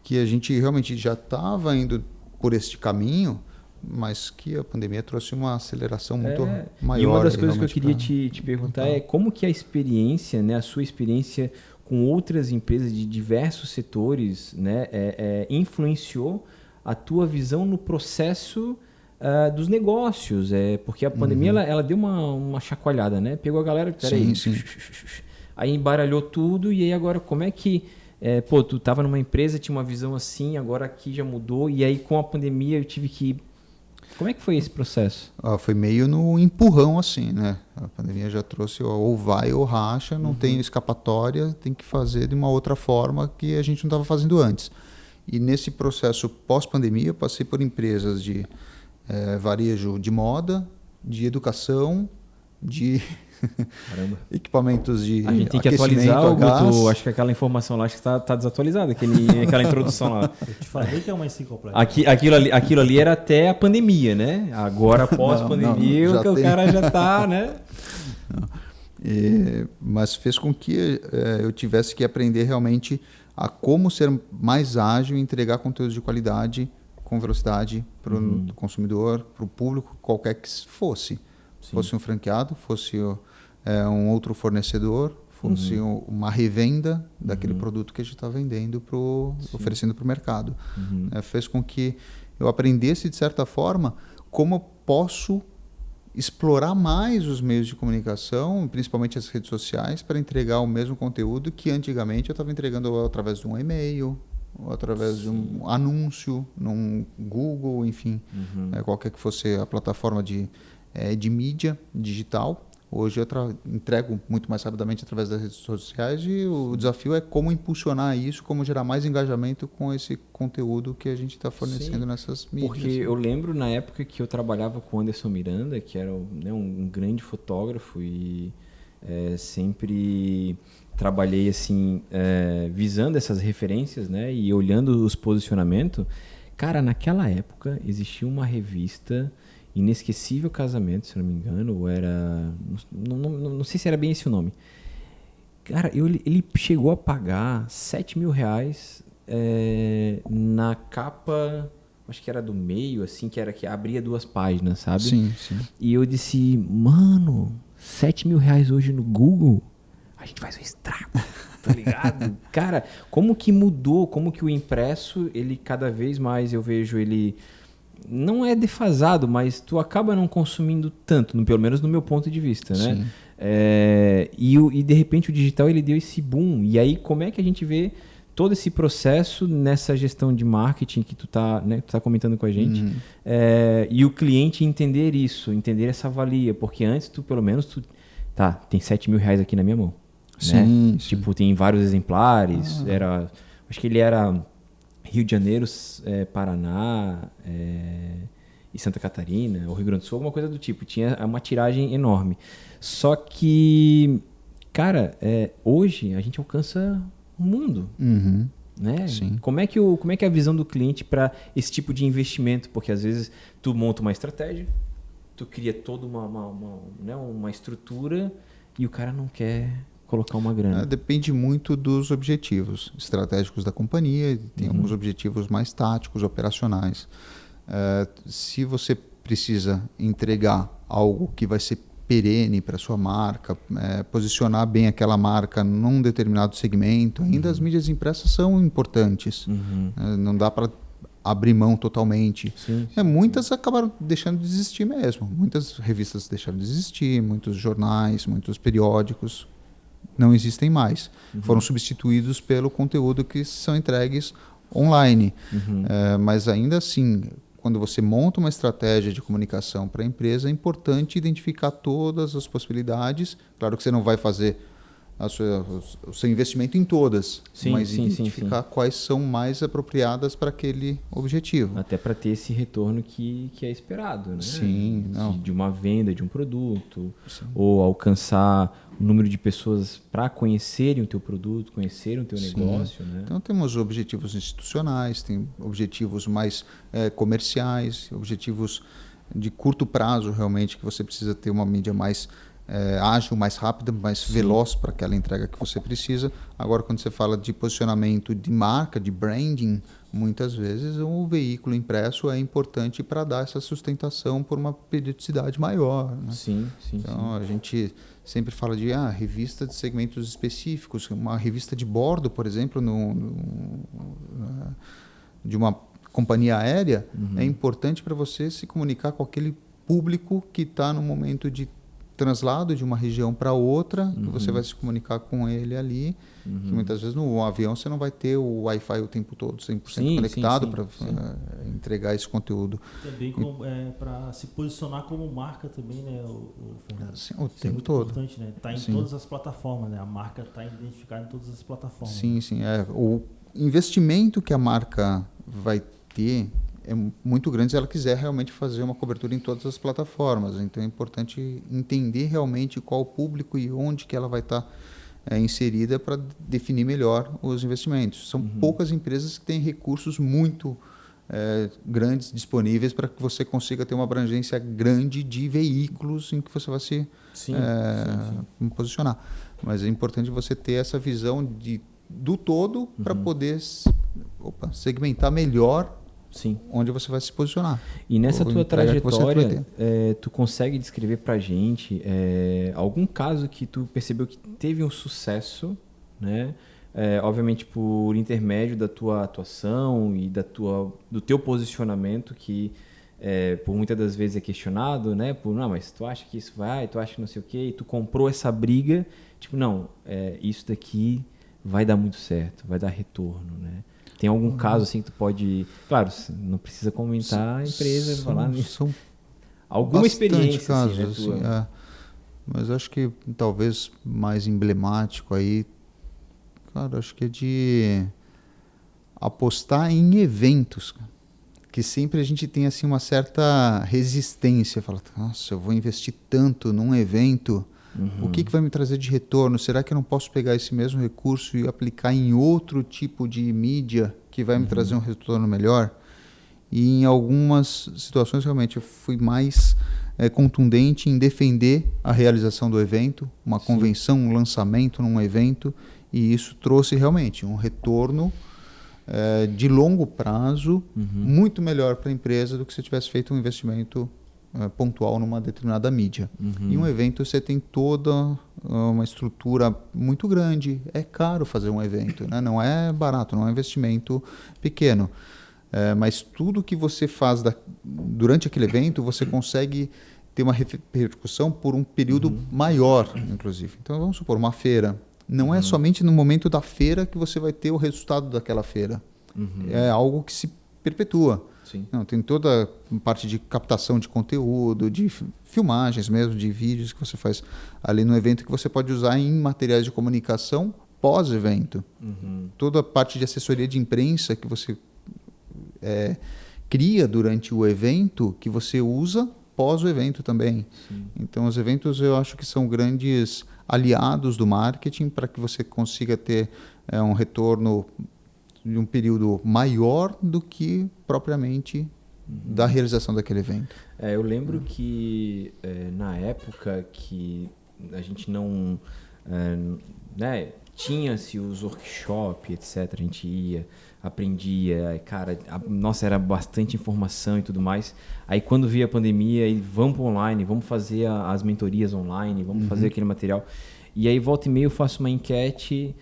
que a gente realmente já estava indo por este caminho, mas que a pandemia trouxe uma aceleração muito maior. E uma das coisas que eu queria te perguntar é como que a experiência, né, a sua experiência com outras empresas de diversos setores, né, influenciou a tua visão no processo dos negócios. Porque a pandemia ela deu uma chacoalhada, né? Pegou a galera, peraí, aí embaralhou tudo, e aí agora como é que... tu estava numa empresa, tinha uma visão assim, agora aqui já mudou, e aí com a pandemia eu tive que... Como é que foi esse processo? Foi meio no empurrão assim, né? A pandemia já trouxe ou vai ou racha, não tem escapatória, tem que fazer de uma outra forma que a gente não estava fazendo antes. E nesse processo pós-pandemia, eu passei por empresas de varejo de moda, de educação, de equipamentos de a gente tem que atualizar o Guto, acho que aquela informação lá está desatualizada, aquela introdução lá. Eu te falei que é uma enciclopédia. Aquilo ali era até a pandemia, né? Agora, pós-pandemia, o cara já está, né? Mas fez com que eu tivesse que aprender realmente a como ser mais ágil e entregar conteúdos de qualidade com velocidade para o consumidor, para o público, qualquer que fosse. Fosse um franqueado, fosse um outro fornecedor, fosse uma revenda daquele produto que a gente está vendendo, oferecendo para o mercado. Fez com que eu aprendesse, de certa forma, como eu posso explorar mais os meios de comunicação, principalmente as redes sociais, para entregar o mesmo conteúdo que antigamente eu estava entregando através de um e-mail, ou através de um anúncio, num Google, enfim, qualquer que fosse a plataforma de mídia digital. Hoje eu entrego muito mais rapidamente através das redes sociais, e o desafio é como impulsionar isso, como gerar mais engajamento com esse conteúdo que a gente está fornecendo nessas mídias. Porque eu lembro na época que eu trabalhava com o Anderson Miranda, que era um grande fotógrafo, e sempre trabalhei assim, visando essas referências, né, e olhando os posicionamentos. Cara, naquela época existia uma revista, Inesquecível Casamento, se não me engano, ou era... Não sei se era bem esse o nome. Cara, ele chegou a pagar R$7.000 na capa, acho que era do meio, assim, que abria 2 páginas, sabe? Sim, sim. E eu disse, mano, R$7.000 hoje no Google, a gente faz um estrago, tá ligado? Cara, como que mudou, como que o impresso, ele cada vez mais, eu vejo ele, não é defasado, mas tu acaba não consumindo tanto, pelo menos no meu ponto de vista, né? Sim. E de repente o digital ele deu esse boom. E aí como é que a gente vê todo esse processo nessa gestão de marketing que tu tá comentando com a gente, e o cliente entender isso, entender essa valia, porque antes tu pelo menos tem R$7.000 aqui na minha mão, né? Sim. Tipo, tem vários exemplares, acho que ele era Rio de Janeiro, Paraná, e Santa Catarina, ou Rio Grande do Sul, alguma coisa do tipo. Tinha uma tiragem enorme. Só que, cara, hoje a gente alcança o mundo. Né? Sim. Como é que é a visão do cliente para esse tipo de investimento? Porque às vezes tu monta uma estratégia, tu cria toda uma estrutura e o cara não quer colocar uma grana. Depende muito dos objetivos estratégicos da companhia. Tem alguns objetivos mais táticos, operacionais. Se você precisa entregar algo que vai ser perene para sua marca, posicionar bem aquela marca num determinado segmento, ainda as mídias impressas são importantes. Não dá para abrir mão totalmente. Sim. Muitas acabaram deixando de existir mesmo. Muitas revistas deixaram de existir, muitos jornais, muitos periódicos não existem mais. Foram substituídos pelo conteúdo que são entregues online. Mas ainda assim, quando você monta uma estratégia de comunicação para a empresa, é importante identificar todas as possibilidades. Claro que você não vai fazer o seu investimento em todas, mas identificar quais são mais apropriadas para aquele objetivo. Até para ter esse retorno que é esperado, né? Sim. De uma venda de um produto, ou alcançar o número de pessoas para conhecerem o teu produto, conhecerem o teu negócio. Né? Então temos objetivos institucionais, tem objetivos mais comerciais, objetivos de curto prazo realmente, que você precisa ter uma mídia mais ágil, mais rápida, mais veloz para aquela entrega que você precisa. Agora, quando você fala de posicionamento de marca, de branding, muitas vezes o veículo impresso é importante para dar essa sustentação por uma periodicidade maior. Né? Então, a gente sempre fala de revista de segmentos específicos. Uma revista de bordo, por exemplo, de uma companhia aérea, é importante para você se comunicar com aquele público que está no momento de translado de uma região para outra, você vai se comunicar com ele ali, que muitas vezes no avião você não vai ter o Wi-Fi o tempo todo 100% conectado para entregar esse conteúdo. Também para se posicionar como marca também, né, o Fernando? Sim, o tempo todo. É importante, né? Tá em todas as plataformas, né? A marca está identificada em todas as plataformas. Sim. O investimento que a marca vai ter é muito grande se ela quiser realmente fazer uma cobertura em todas as plataformas. Então é importante entender realmente qual o público e onde que ela vai estar inserida para definir melhor os investimentos. São poucas empresas que têm recursos muito grandes disponíveis para que você consiga ter uma abrangência grande de veículos em que você vai se posicionar. Mas é importante você ter essa visão do todo para poder segmentar melhor onde você vai se posicionar. E nessa tua trajetória, tu consegue descrever pra gente algum caso que tu percebeu que teve um sucesso, né? Obviamente por intermédio da tua atuação e do teu posicionamento, que por muitas das vezes é questionado, né? Mas tu acha que isso vai, tu acha que não sei o quê, e tu comprou essa briga, tipo, não, isso daqui vai dar muito certo, vai dar retorno, né? Tem algum caso assim que tu pode... Claro, não precisa comentar a empresa, falar nisso. São alguma experiência casos, assim, né, tua? Mas acho que talvez mais emblemático aí, cara, acho que é de apostar em eventos, que sempre a gente tem assim uma certa resistência. Fala, nossa, eu vou investir tanto num evento... O que vai me trazer de retorno? Será que eu não posso pegar esse mesmo recurso e aplicar em outro tipo de mídia que vai me trazer um retorno melhor? e em algumas situações realmente eu fui mais contundente em defender a realização do evento, uma convenção, um lançamento num evento, e isso trouxe realmente um retorno de longo prazo muito melhor para a empresa do que se tivesse feito um investimento pontual numa determinada mídia. Em um evento você tem toda uma estrutura muito grande, é caro fazer um evento, né? Não é barato, não é um investimento pequeno. Mas tudo que você faz durante aquele evento, você consegue ter uma repercussão por um período maior, inclusive. Então, vamos supor, uma feira. Não é somente no momento da feira que você vai ter o resultado daquela feira. É algo que se perpetua. Sim. Não, tem toda a parte de captação de conteúdo, de filmagens mesmo, de vídeos que você faz ali no evento que você pode usar em materiais de comunicação pós-evento. Toda a parte de assessoria de imprensa que você cria durante o evento, que você usa pós o evento também. Sim. Então, os eventos eu acho que são grandes aliados do marketing para que você consiga ter um retorno de um período maior do que propriamente da realização daquele evento. Eu lembro que na época que a gente não tinha-se os workshops, etc. A gente ia, aprendia, cara, nossa, era bastante informação e tudo mais. Aí quando veio a pandemia, e vamos para online, vamos fazer as mentorias online, vamos fazer aquele material. E aí volta e meia eu faço uma enquete,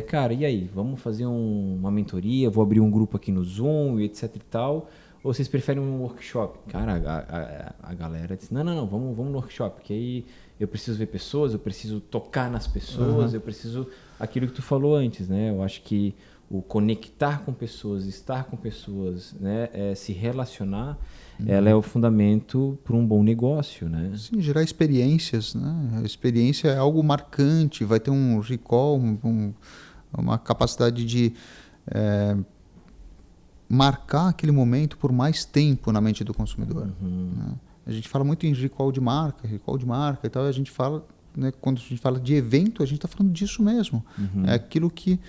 cara, e aí, vamos fazer uma mentoria, vou abrir um grupo aqui no Zoom e etc e tal, ou vocês preferem um workshop? Cara, a galera disse, não, vamos no workshop, porque aí eu preciso ver pessoas, eu preciso tocar nas pessoas, eu preciso... Aquilo que tu falou antes, né? Eu acho que o conectar com pessoas, estar com pessoas, né? Se relacionar, ela é o fundamento para um bom negócio, né? Sim, gerar experiências, né? A experiência é algo marcante, vai ter um recall, uma capacidade de marcar aquele momento por mais tempo na mente do consumidor. Né? A gente fala muito em recall de marca e tal, a gente fala, né, quando a gente fala de evento, a gente está falando disso mesmo. É aquilo que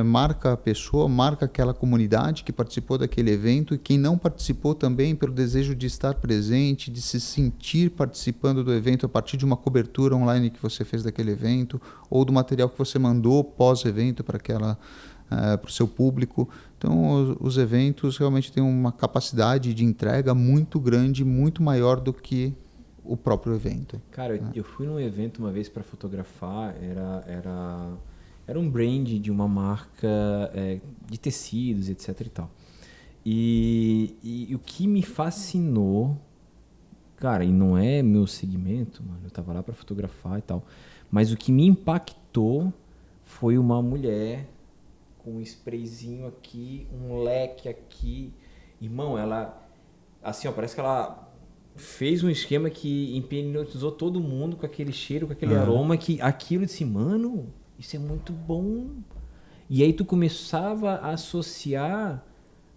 marca a pessoa, marca aquela comunidade que participou daquele evento, e quem não participou também pelo desejo de estar presente, de se sentir participando do evento a partir de uma cobertura online que você fez daquele evento, ou do material que você mandou pós-evento para o seu público. Então, os eventos realmente têm uma capacidade de entrega muito grande, muito maior do que o próprio evento. Cara, eu fui num evento uma vez para fotografar, era um brand de uma marca de tecidos, etc e tal. E o que me fascinou, cara, e não é meu segmento, mano, eu tava lá para fotografar e tal, mas o que me impactou foi uma mulher com um sprayzinho aqui, um leque aqui. Irmão, ela, assim, ó, parece que ela fez um esquema que hipnotizou todo mundo com aquele cheiro, com aquele aroma, que aquilo disse, mano, isso é muito bom. E aí tu começava a associar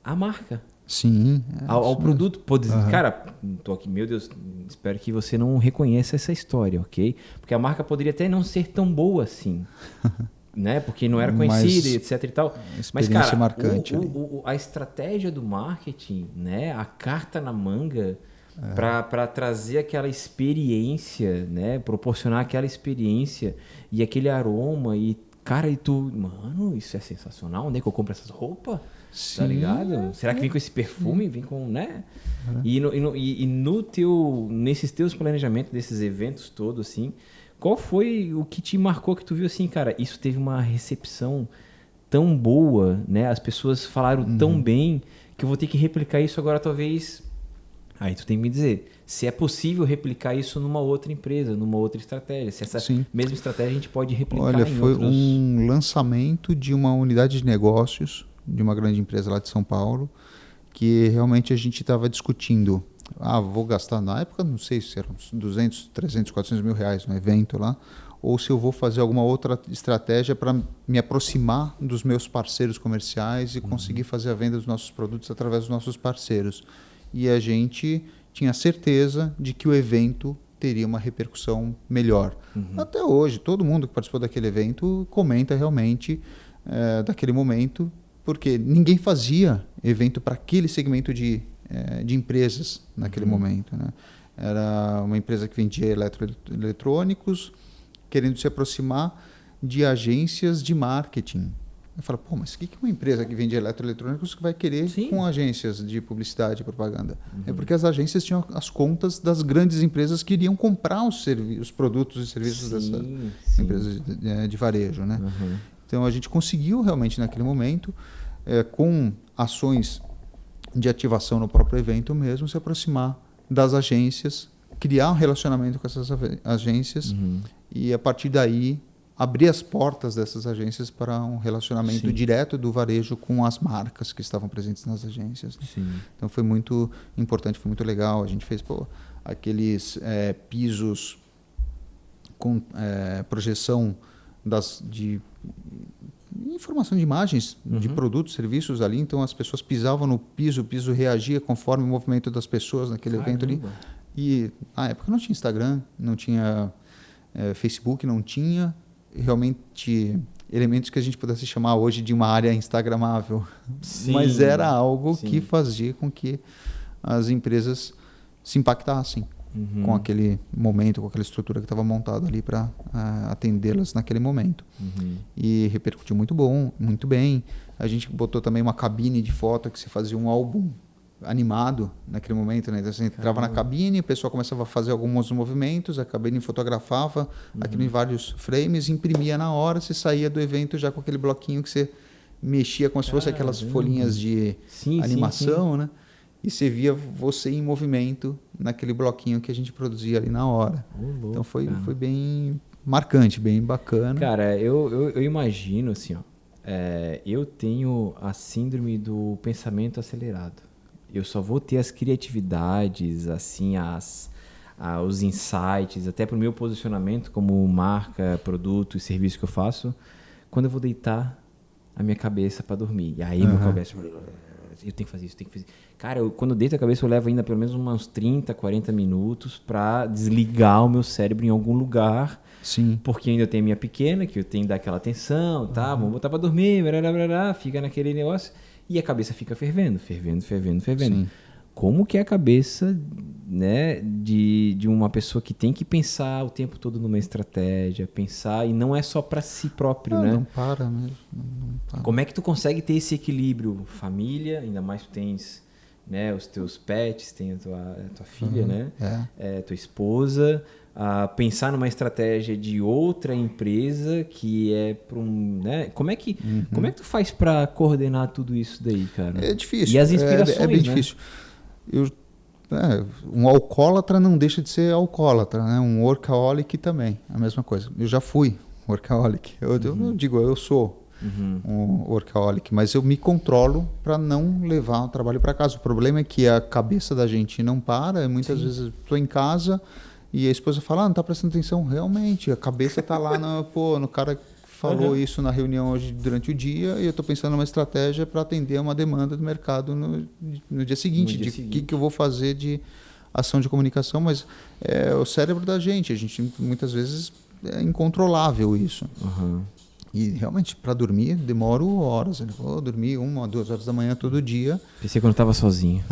a marca. Sim. Ao produto. Pode dizer, cara, tô aqui, meu Deus, espero que você não reconheça essa história, ok? Porque a marca poderia até não ser tão boa assim. Né? Porque não era conhecida, etc e tal. Mas, cara, marcante a estratégia do marketing, né? A carta na manga, para trazer aquela experiência, né? Proporcionar aquela experiência e aquele aroma e, cara, e tu, mano, isso é sensacional, onde é que eu compro essas roupas? Sim, tá ligado? Será que vem com esse perfume? Vem com, né? E nesses teus planejamentos desses eventos todos, assim, qual foi o que te marcou, que tu viu assim, cara, isso teve uma recepção tão boa, né? As pessoas falaram tão bem que eu vou ter que replicar isso agora, talvez. Aí tu tem que me dizer se é possível replicar isso numa outra empresa, numa outra estratégia. Se essa mesma estratégia a gente pode replicar em outros... Olha, foi um lançamento de uma unidade de negócios de uma grande empresa lá de São Paulo, que realmente a gente estava discutindo. Vou gastar, na época, não sei se eram 200, 300, 400 mil reais no evento lá, ou se eu vou fazer alguma outra estratégia para me aproximar dos meus parceiros comerciais e conseguir fazer a venda dos nossos produtos através dos nossos parceiros. E a gente tinha certeza de que o evento teria uma repercussão melhor. Até hoje, todo mundo que participou daquele evento comenta realmente daquele momento porque ninguém fazia evento para aquele segmento de empresas naquele momento, né? Era uma empresa que vendia eletrônicos, querendo se aproximar de agências de marketing. Eu falo, pô, mas o que uma empresa que vende eletrônicos vai querer com agências de publicidade e propaganda? É porque as agências tinham as contas das grandes empresas que iriam comprar os produtos e serviços dessas empresas de varejo, né? Então a gente conseguiu realmente naquele momento, com ações de ativação no próprio evento mesmo, se aproximar das agências, criar um relacionamento com essas agências e a partir daí abrir as portas dessas agências para um relacionamento direto do varejo com as marcas que estavam presentes nas agências. Né? Então foi muito importante, foi muito legal. A gente fez aqueles pisos com projeção de informação de imagens de produtos, serviços ali. Então as pessoas pisavam no piso, o piso reagia conforme o movimento das pessoas naquele evento ali. E na época não tinha Instagram, não tinha Facebook, não tinha realmente elementos que a gente pudesse chamar hoje de uma área instagramável. Mas era algo que fazia com que as empresas se impactassem com aquele momento, com aquela estrutura que estava montada ali para atendê-las naquele momento. E repercutiu muito bem. A gente botou também uma cabine de foto que se fazia um álbum animado naquele momento, né? Então, você entrava na cabine, o pessoal começava a fazer alguns movimentos, a cabine fotografava aquilo em vários frames, imprimia na hora, você saía do evento já com aquele bloquinho que você mexia como se fosse aquelas folhinhas de animação, né? E você via você em movimento naquele bloquinho que a gente produzia ali na hora. Então foi bem marcante, bem bacana. Cara, eu imagino assim, ó, eu tenho a síndrome do pensamento acelerado. Eu só vou ter as criatividades, assim, os insights, até para o meu posicionamento como marca, produto e serviço que eu faço, quando eu vou deitar a minha cabeça para dormir. E aí meu cabeça... Eu tenho que fazer isso, tenho que fazer... Cara, quando eu deito a cabeça, eu levo ainda pelo menos uns 30, 40 minutos para desligar o meu cérebro em algum lugar. Sim. Porque ainda tem a minha pequena, que eu tenho que dar aquela atenção, tá? Vamos botar para dormir, fica naquele negócio... E a cabeça fica fervendo. Sim. Como que é a cabeça, né, de uma pessoa que tem que pensar o tempo todo numa estratégia, pensar, e não é só para si próprio, né? Não para mesmo. Não para. Como é que tu consegue ter esse equilíbrio? Família, ainda mais tu tens, né, os teus pets, tem a tua filha, né? Tua esposa... pensar numa estratégia de outra empresa que é para né? Como é que tu faz para coordenar tudo isso daí, cara? É difícil. E as inspirações, é bem difícil. Um alcoólatra não deixa de ser alcoólatra, né? Um workaholic também, a mesma coisa. Eu já fui workaholic. Eu não digo, eu sou um workaholic, mas eu me controlo para não levar o trabalho para casa. O problema é que a cabeça da gente não para. Muitas vezes eu estou em casa e a esposa fala, não está prestando atenção. Realmente, a cabeça está lá no cara que falou isso na reunião hoje durante o dia e eu estou pensando numa estratégia para atender a uma demanda do mercado no dia seguinte, que eu vou fazer de ação de comunicação, mas é o cérebro da gente. A gente muitas vezes é incontrolável isso. E realmente, para dormir, demoro horas. Eu vou dormir 1 ou 2 horas da manhã todo dia. Pensei quando estava sozinho.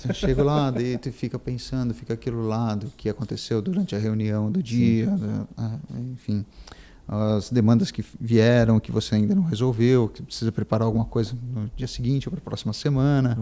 Eu chego lá, deito e fica pensando, fica aquilo lá do que aconteceu durante a reunião do dia, enfim, as demandas que vieram, que você ainda não resolveu, que precisa preparar alguma coisa no dia seguinte ou para a próxima semana.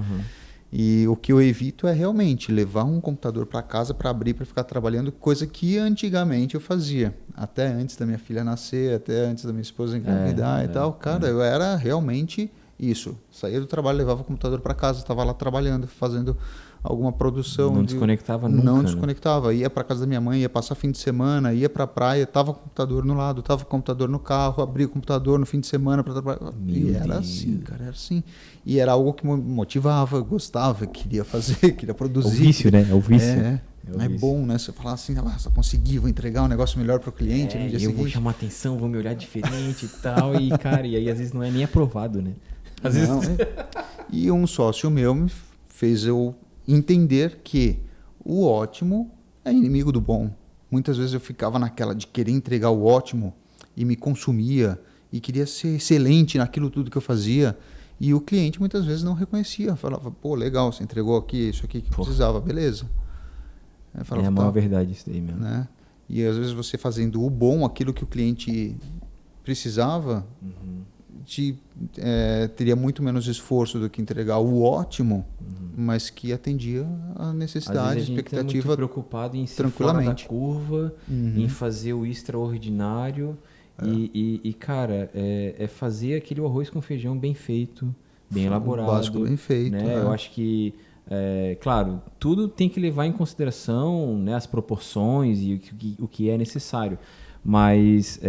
E o que eu evito é realmente levar um computador para casa para abrir, para ficar trabalhando, coisa que antigamente eu fazia. Até antes da minha filha nascer, até antes da minha esposa engravidar e tal. Cara, eu era realmente isso. Saía do trabalho, levava o computador para casa, estava lá trabalhando, fazendo alguma produção. Não desconectava nunca. Não desconectava. Ia para casa da minha mãe, ia passar fim de semana, ia para a praia, tava com o computador no lado, tava com o computador no carro, abria o computador no fim de semana para trabalhar. E era assim, cara, era assim. E era algo que me motivava, eu gostava, queria fazer, queria produzir. O vício, né? É o vício. É bom, né? Você falar assim, só consegui, vou entregar um negócio melhor para o cliente no dia seguinte. Vou chamar atenção, vou me olhar diferente e tal. E, cara, e aí às vezes não é nem aprovado, né? Às vezes... E um sócio meu me fez eu entender que o ótimo é inimigo do bom. Muitas vezes eu ficava naquela de querer entregar o ótimo e me consumia e queria ser excelente naquilo tudo que eu fazia E o cliente muitas vezes não reconhecia, falava, pô, legal, você entregou aqui, isso aqui que precisava, beleza. Falava, é a maior verdade isso daí mesmo. Né? E às vezes você fazendo o bom, aquilo que o cliente precisava, teria muito menos esforço do que entregar o ótimo, mas que atendia a necessidade, a expectativa, tá muito preocupado em ser fora da curva, em fazer o extraordinário e cara, é fazer aquele arroz com feijão bem feito, bem elaborado, o básico bem feito, né? Eu acho que claro, tudo tem que levar em consideração, né, as proporções e o que é necessário, mas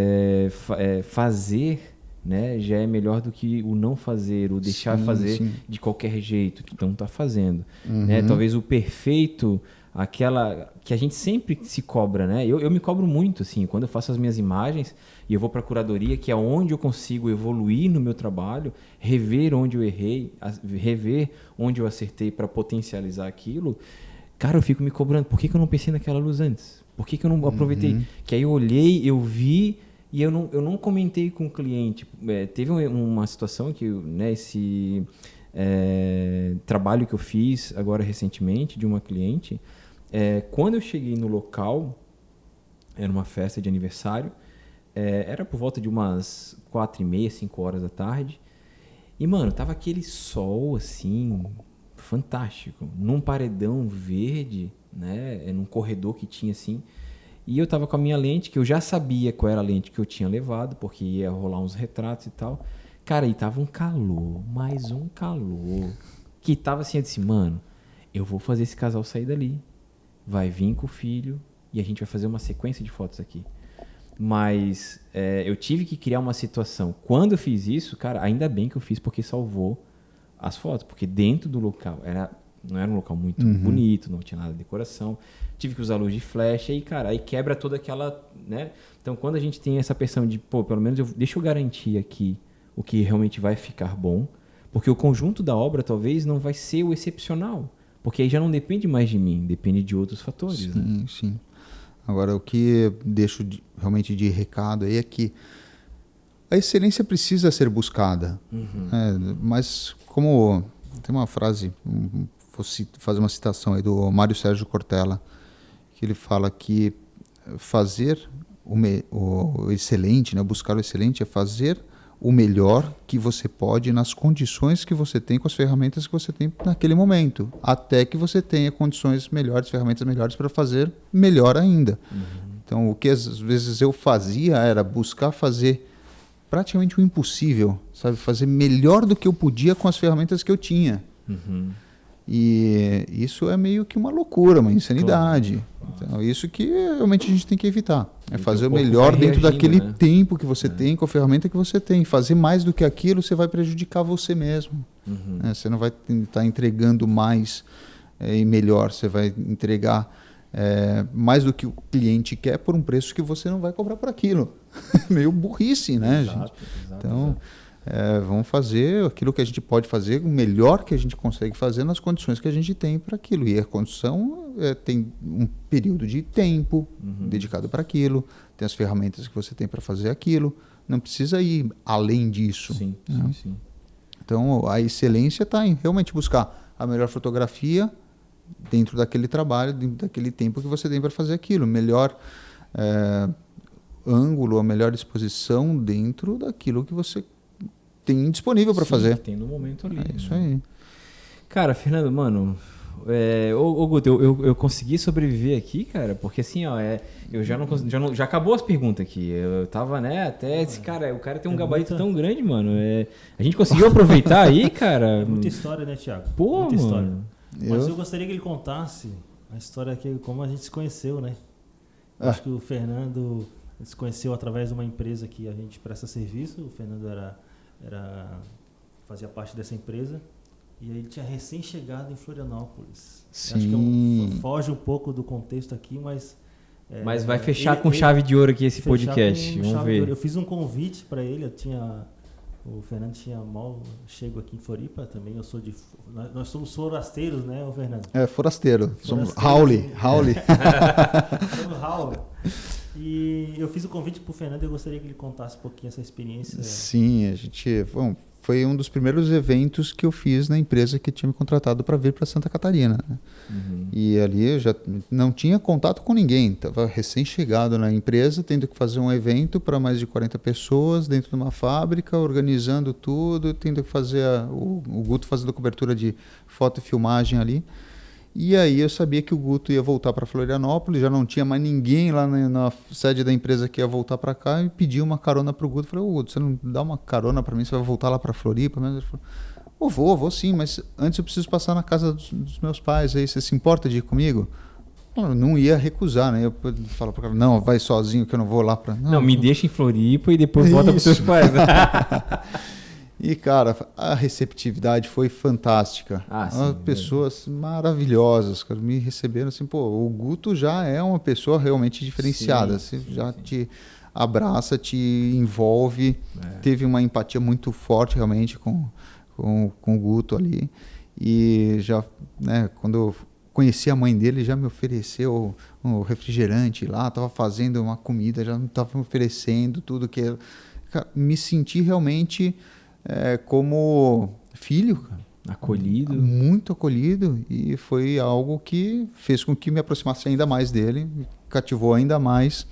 fazer, né, já é melhor do que o não fazer, o deixar fazer de qualquer jeito, que não está fazendo. Né? Talvez o perfeito, aquela que a gente sempre se cobra, né? Eu me cobro muito, assim, quando eu faço as minhas imagens e eu vou para a curadoria, que é onde eu consigo evoluir no meu trabalho, rever onde eu errei, rever onde eu acertei para potencializar aquilo. Cara, eu fico me cobrando, por que eu não pensei naquela luz antes? Por que eu não aproveitei? Que aí eu olhei, eu vi, e eu não comentei com o cliente. Teve uma situação que, né, esse trabalho que eu fiz agora recentemente de uma cliente, quando eu cheguei no local, era uma festa de aniversário, era por volta de umas 4h30, 5 horas da tarde, e, mano, tava aquele sol, assim, fantástico, num paredão verde, né, num corredor que tinha, assim. E eu tava com a minha lente, que eu já sabia qual era a lente que eu tinha levado, porque ia rolar uns retratos e tal. Cara, e tava um calor, mais um calor. Que tava assim, eu disse, mano, eu vou fazer esse casal sair dali. Vai vir com o filho e a gente vai fazer uma sequência de fotos aqui. Mas eu tive que criar uma situação. Quando eu fiz isso, cara, ainda bem que eu fiz, porque salvou as fotos. Porque dentro do local, não era um local muito bonito, não tinha nada de decoração. Tive que usar luz de flash, aí, cara, aí quebra toda aquela, né? Então, quando a gente tem essa pressão de, pô, pelo menos deixa eu garantir aqui o que realmente vai ficar bom, porque o conjunto da obra talvez não vai ser o excepcional, porque aí já não depende mais de mim, depende de outros fatores. Sim, né? Sim. Agora, o que deixo realmente de recado aí é que a excelência precisa ser buscada, mas como tem uma frase, vou fazer uma citação aí do Mário Sérgio Cortella, que ele fala que fazer o excelente, né, buscar o excelente é fazer o melhor que você pode nas condições que você tem, com as ferramentas que você tem naquele momento, até que você tenha condições melhores, ferramentas melhores para fazer melhor ainda. Então, o que às vezes eu fazia era buscar fazer praticamente o impossível, sabe? Fazer melhor do que eu podia com as ferramentas que eu tinha. E isso é meio que uma loucura, uma insanidade. Claro. Então, isso que realmente a gente tem que evitar. É fazer o melhor dentro daquele tempo que você tem, com a ferramenta que você tem. Fazer mais do que aquilo, você vai prejudicar você mesmo. Você não vai estar entregando mais e melhor. Você vai entregar mais do que o cliente quer por um preço que você não vai cobrar por aquilo. Meio burrice, né, gente? Então... vamos fazer aquilo que a gente pode fazer, o melhor que a gente consegue fazer nas condições que a gente tem para aquilo. E a condição tem um período de tempo dedicado para aquilo, tem as ferramentas que você tem para fazer aquilo, não precisa ir além disso. Sim. Então, a excelência está em realmente buscar a melhor fotografia dentro daquele trabalho, dentro daquele tempo que você tem para fazer aquilo, melhor ângulo, a melhor exposição dentro daquilo que você tem disponível para fazer. Que tem no momento ali. É isso aí. Cara, Fernando, mano, Guto, eu consegui sobreviver aqui, cara, porque assim, ó, eu já acabou as perguntas aqui. Eu tava, né, até esse cara, o cara tem um gabarito tão grande, mano. A gente conseguiu aproveitar aí, cara. É muita história, né, Thiago? Pô, muita história. Mano. Mas eu gostaria que ele contasse a história aqui, como a gente se conheceu, né? Acho que o Fernando se conheceu através de uma empresa que a gente presta serviço. O Fernando fazia parte dessa empresa e aí ele tinha recém chegado em Florianópolis. Sim. Acho que foge um pouco do contexto aqui, mas vai fechar com chave de ouro aqui esse podcast. Vamos ver. Eu fiz um convite para ele. O Fernando tinha mal chego aqui em Floripa também. Nós somos forasteiros, né, o Fernando? Forasteiro. Somos Rauli. Somos Rauli. E eu fiz o convite para o Fernando e eu gostaria que ele contasse um pouquinho essa experiência. Sim, a gente foi um dos primeiros eventos que eu fiz na empresa que tinha me contratado para vir para Santa Catarina. Né? E ali eu já não tinha contato com ninguém, estava recém-chegado na empresa, tendo que fazer um evento para mais de 40 pessoas dentro de uma fábrica, organizando tudo, tendo que fazer o Guto fazendo cobertura de foto e filmagem ali. E aí eu sabia que o Guto ia voltar para Florianópolis, já não tinha mais ninguém lá na sede da empresa que ia voltar para cá, e pedi uma carona para o Guto. Falei, Guto, você não dá uma carona para mim, você vai voltar lá para Floripa? Ele falou, vou sim, mas antes eu preciso passar na casa dos meus pais, aí você se importa de ir comigo? Eu não ia recusar, né? Eu falo para o cara, não, vai sozinho que eu não vou lá para... Não, me deixa em Floripa e depois volta para os seus pais. E, cara, a receptividade foi fantástica. Sim, pessoas maravilhosas, cara, me receberam assim, o Guto já é uma pessoa realmente diferenciada. Sim. Te abraça, te envolve. Teve uma empatia muito forte realmente com o Guto ali. E já, né, quando eu conheci a mãe dele, já me ofereceu um refrigerante lá, estava fazendo uma comida, já estava me oferecendo tudo que... Cara, me senti realmente... como filho, cara. Acolhido. Muito acolhido, e foi algo que fez com que me aproximasse ainda mais dele, me cativou ainda mais,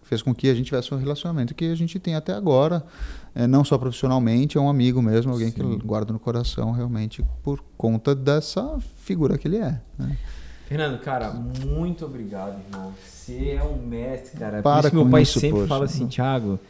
fez com que a gente tivesse um relacionamento que a gente tem até agora, não só profissionalmente, é um amigo mesmo, alguém que eu guardo no coração realmente por conta dessa figura que ele é. Né? Fernando, cara, muito obrigado, irmão. Você é um mestre, cara. Por isso que meu pai sempre fala assim, Thiago,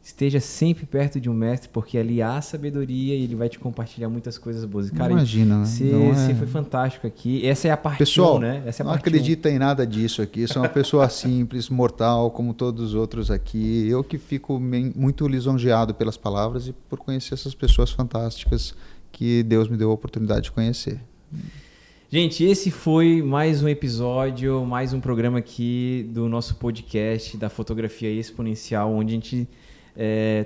esteja sempre perto de um mestre, porque ali há sabedoria e ele vai te compartilhar muitas coisas boas. Cara, imagina, né? Você foi fantástico aqui. Essa é a parte Pessoal, 1, né? Essa é a não acredita em nada disso aqui. Sou uma pessoa simples, mortal, como todos os outros aqui. Eu que fico muito lisonjeado pelas palavras e por conhecer essas pessoas fantásticas que Deus me deu a oportunidade de conhecer. Gente, esse foi mais um episódio, mais um programa aqui do nosso podcast da Fotografia Exponencial, onde a gente...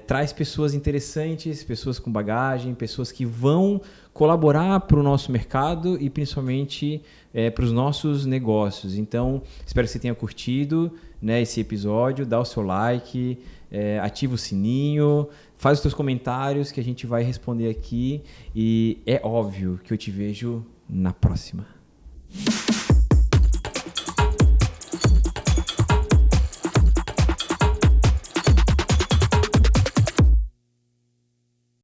traz pessoas interessantes, pessoas com bagagem, pessoas que vão colaborar para o nosso mercado e principalmente para os nossos negócios. Então, espero que você tenha curtido, né, esse episódio, dá o seu like, ativa o sininho, faz os seus comentários que a gente vai responder aqui e é óbvio que eu te vejo na próxima.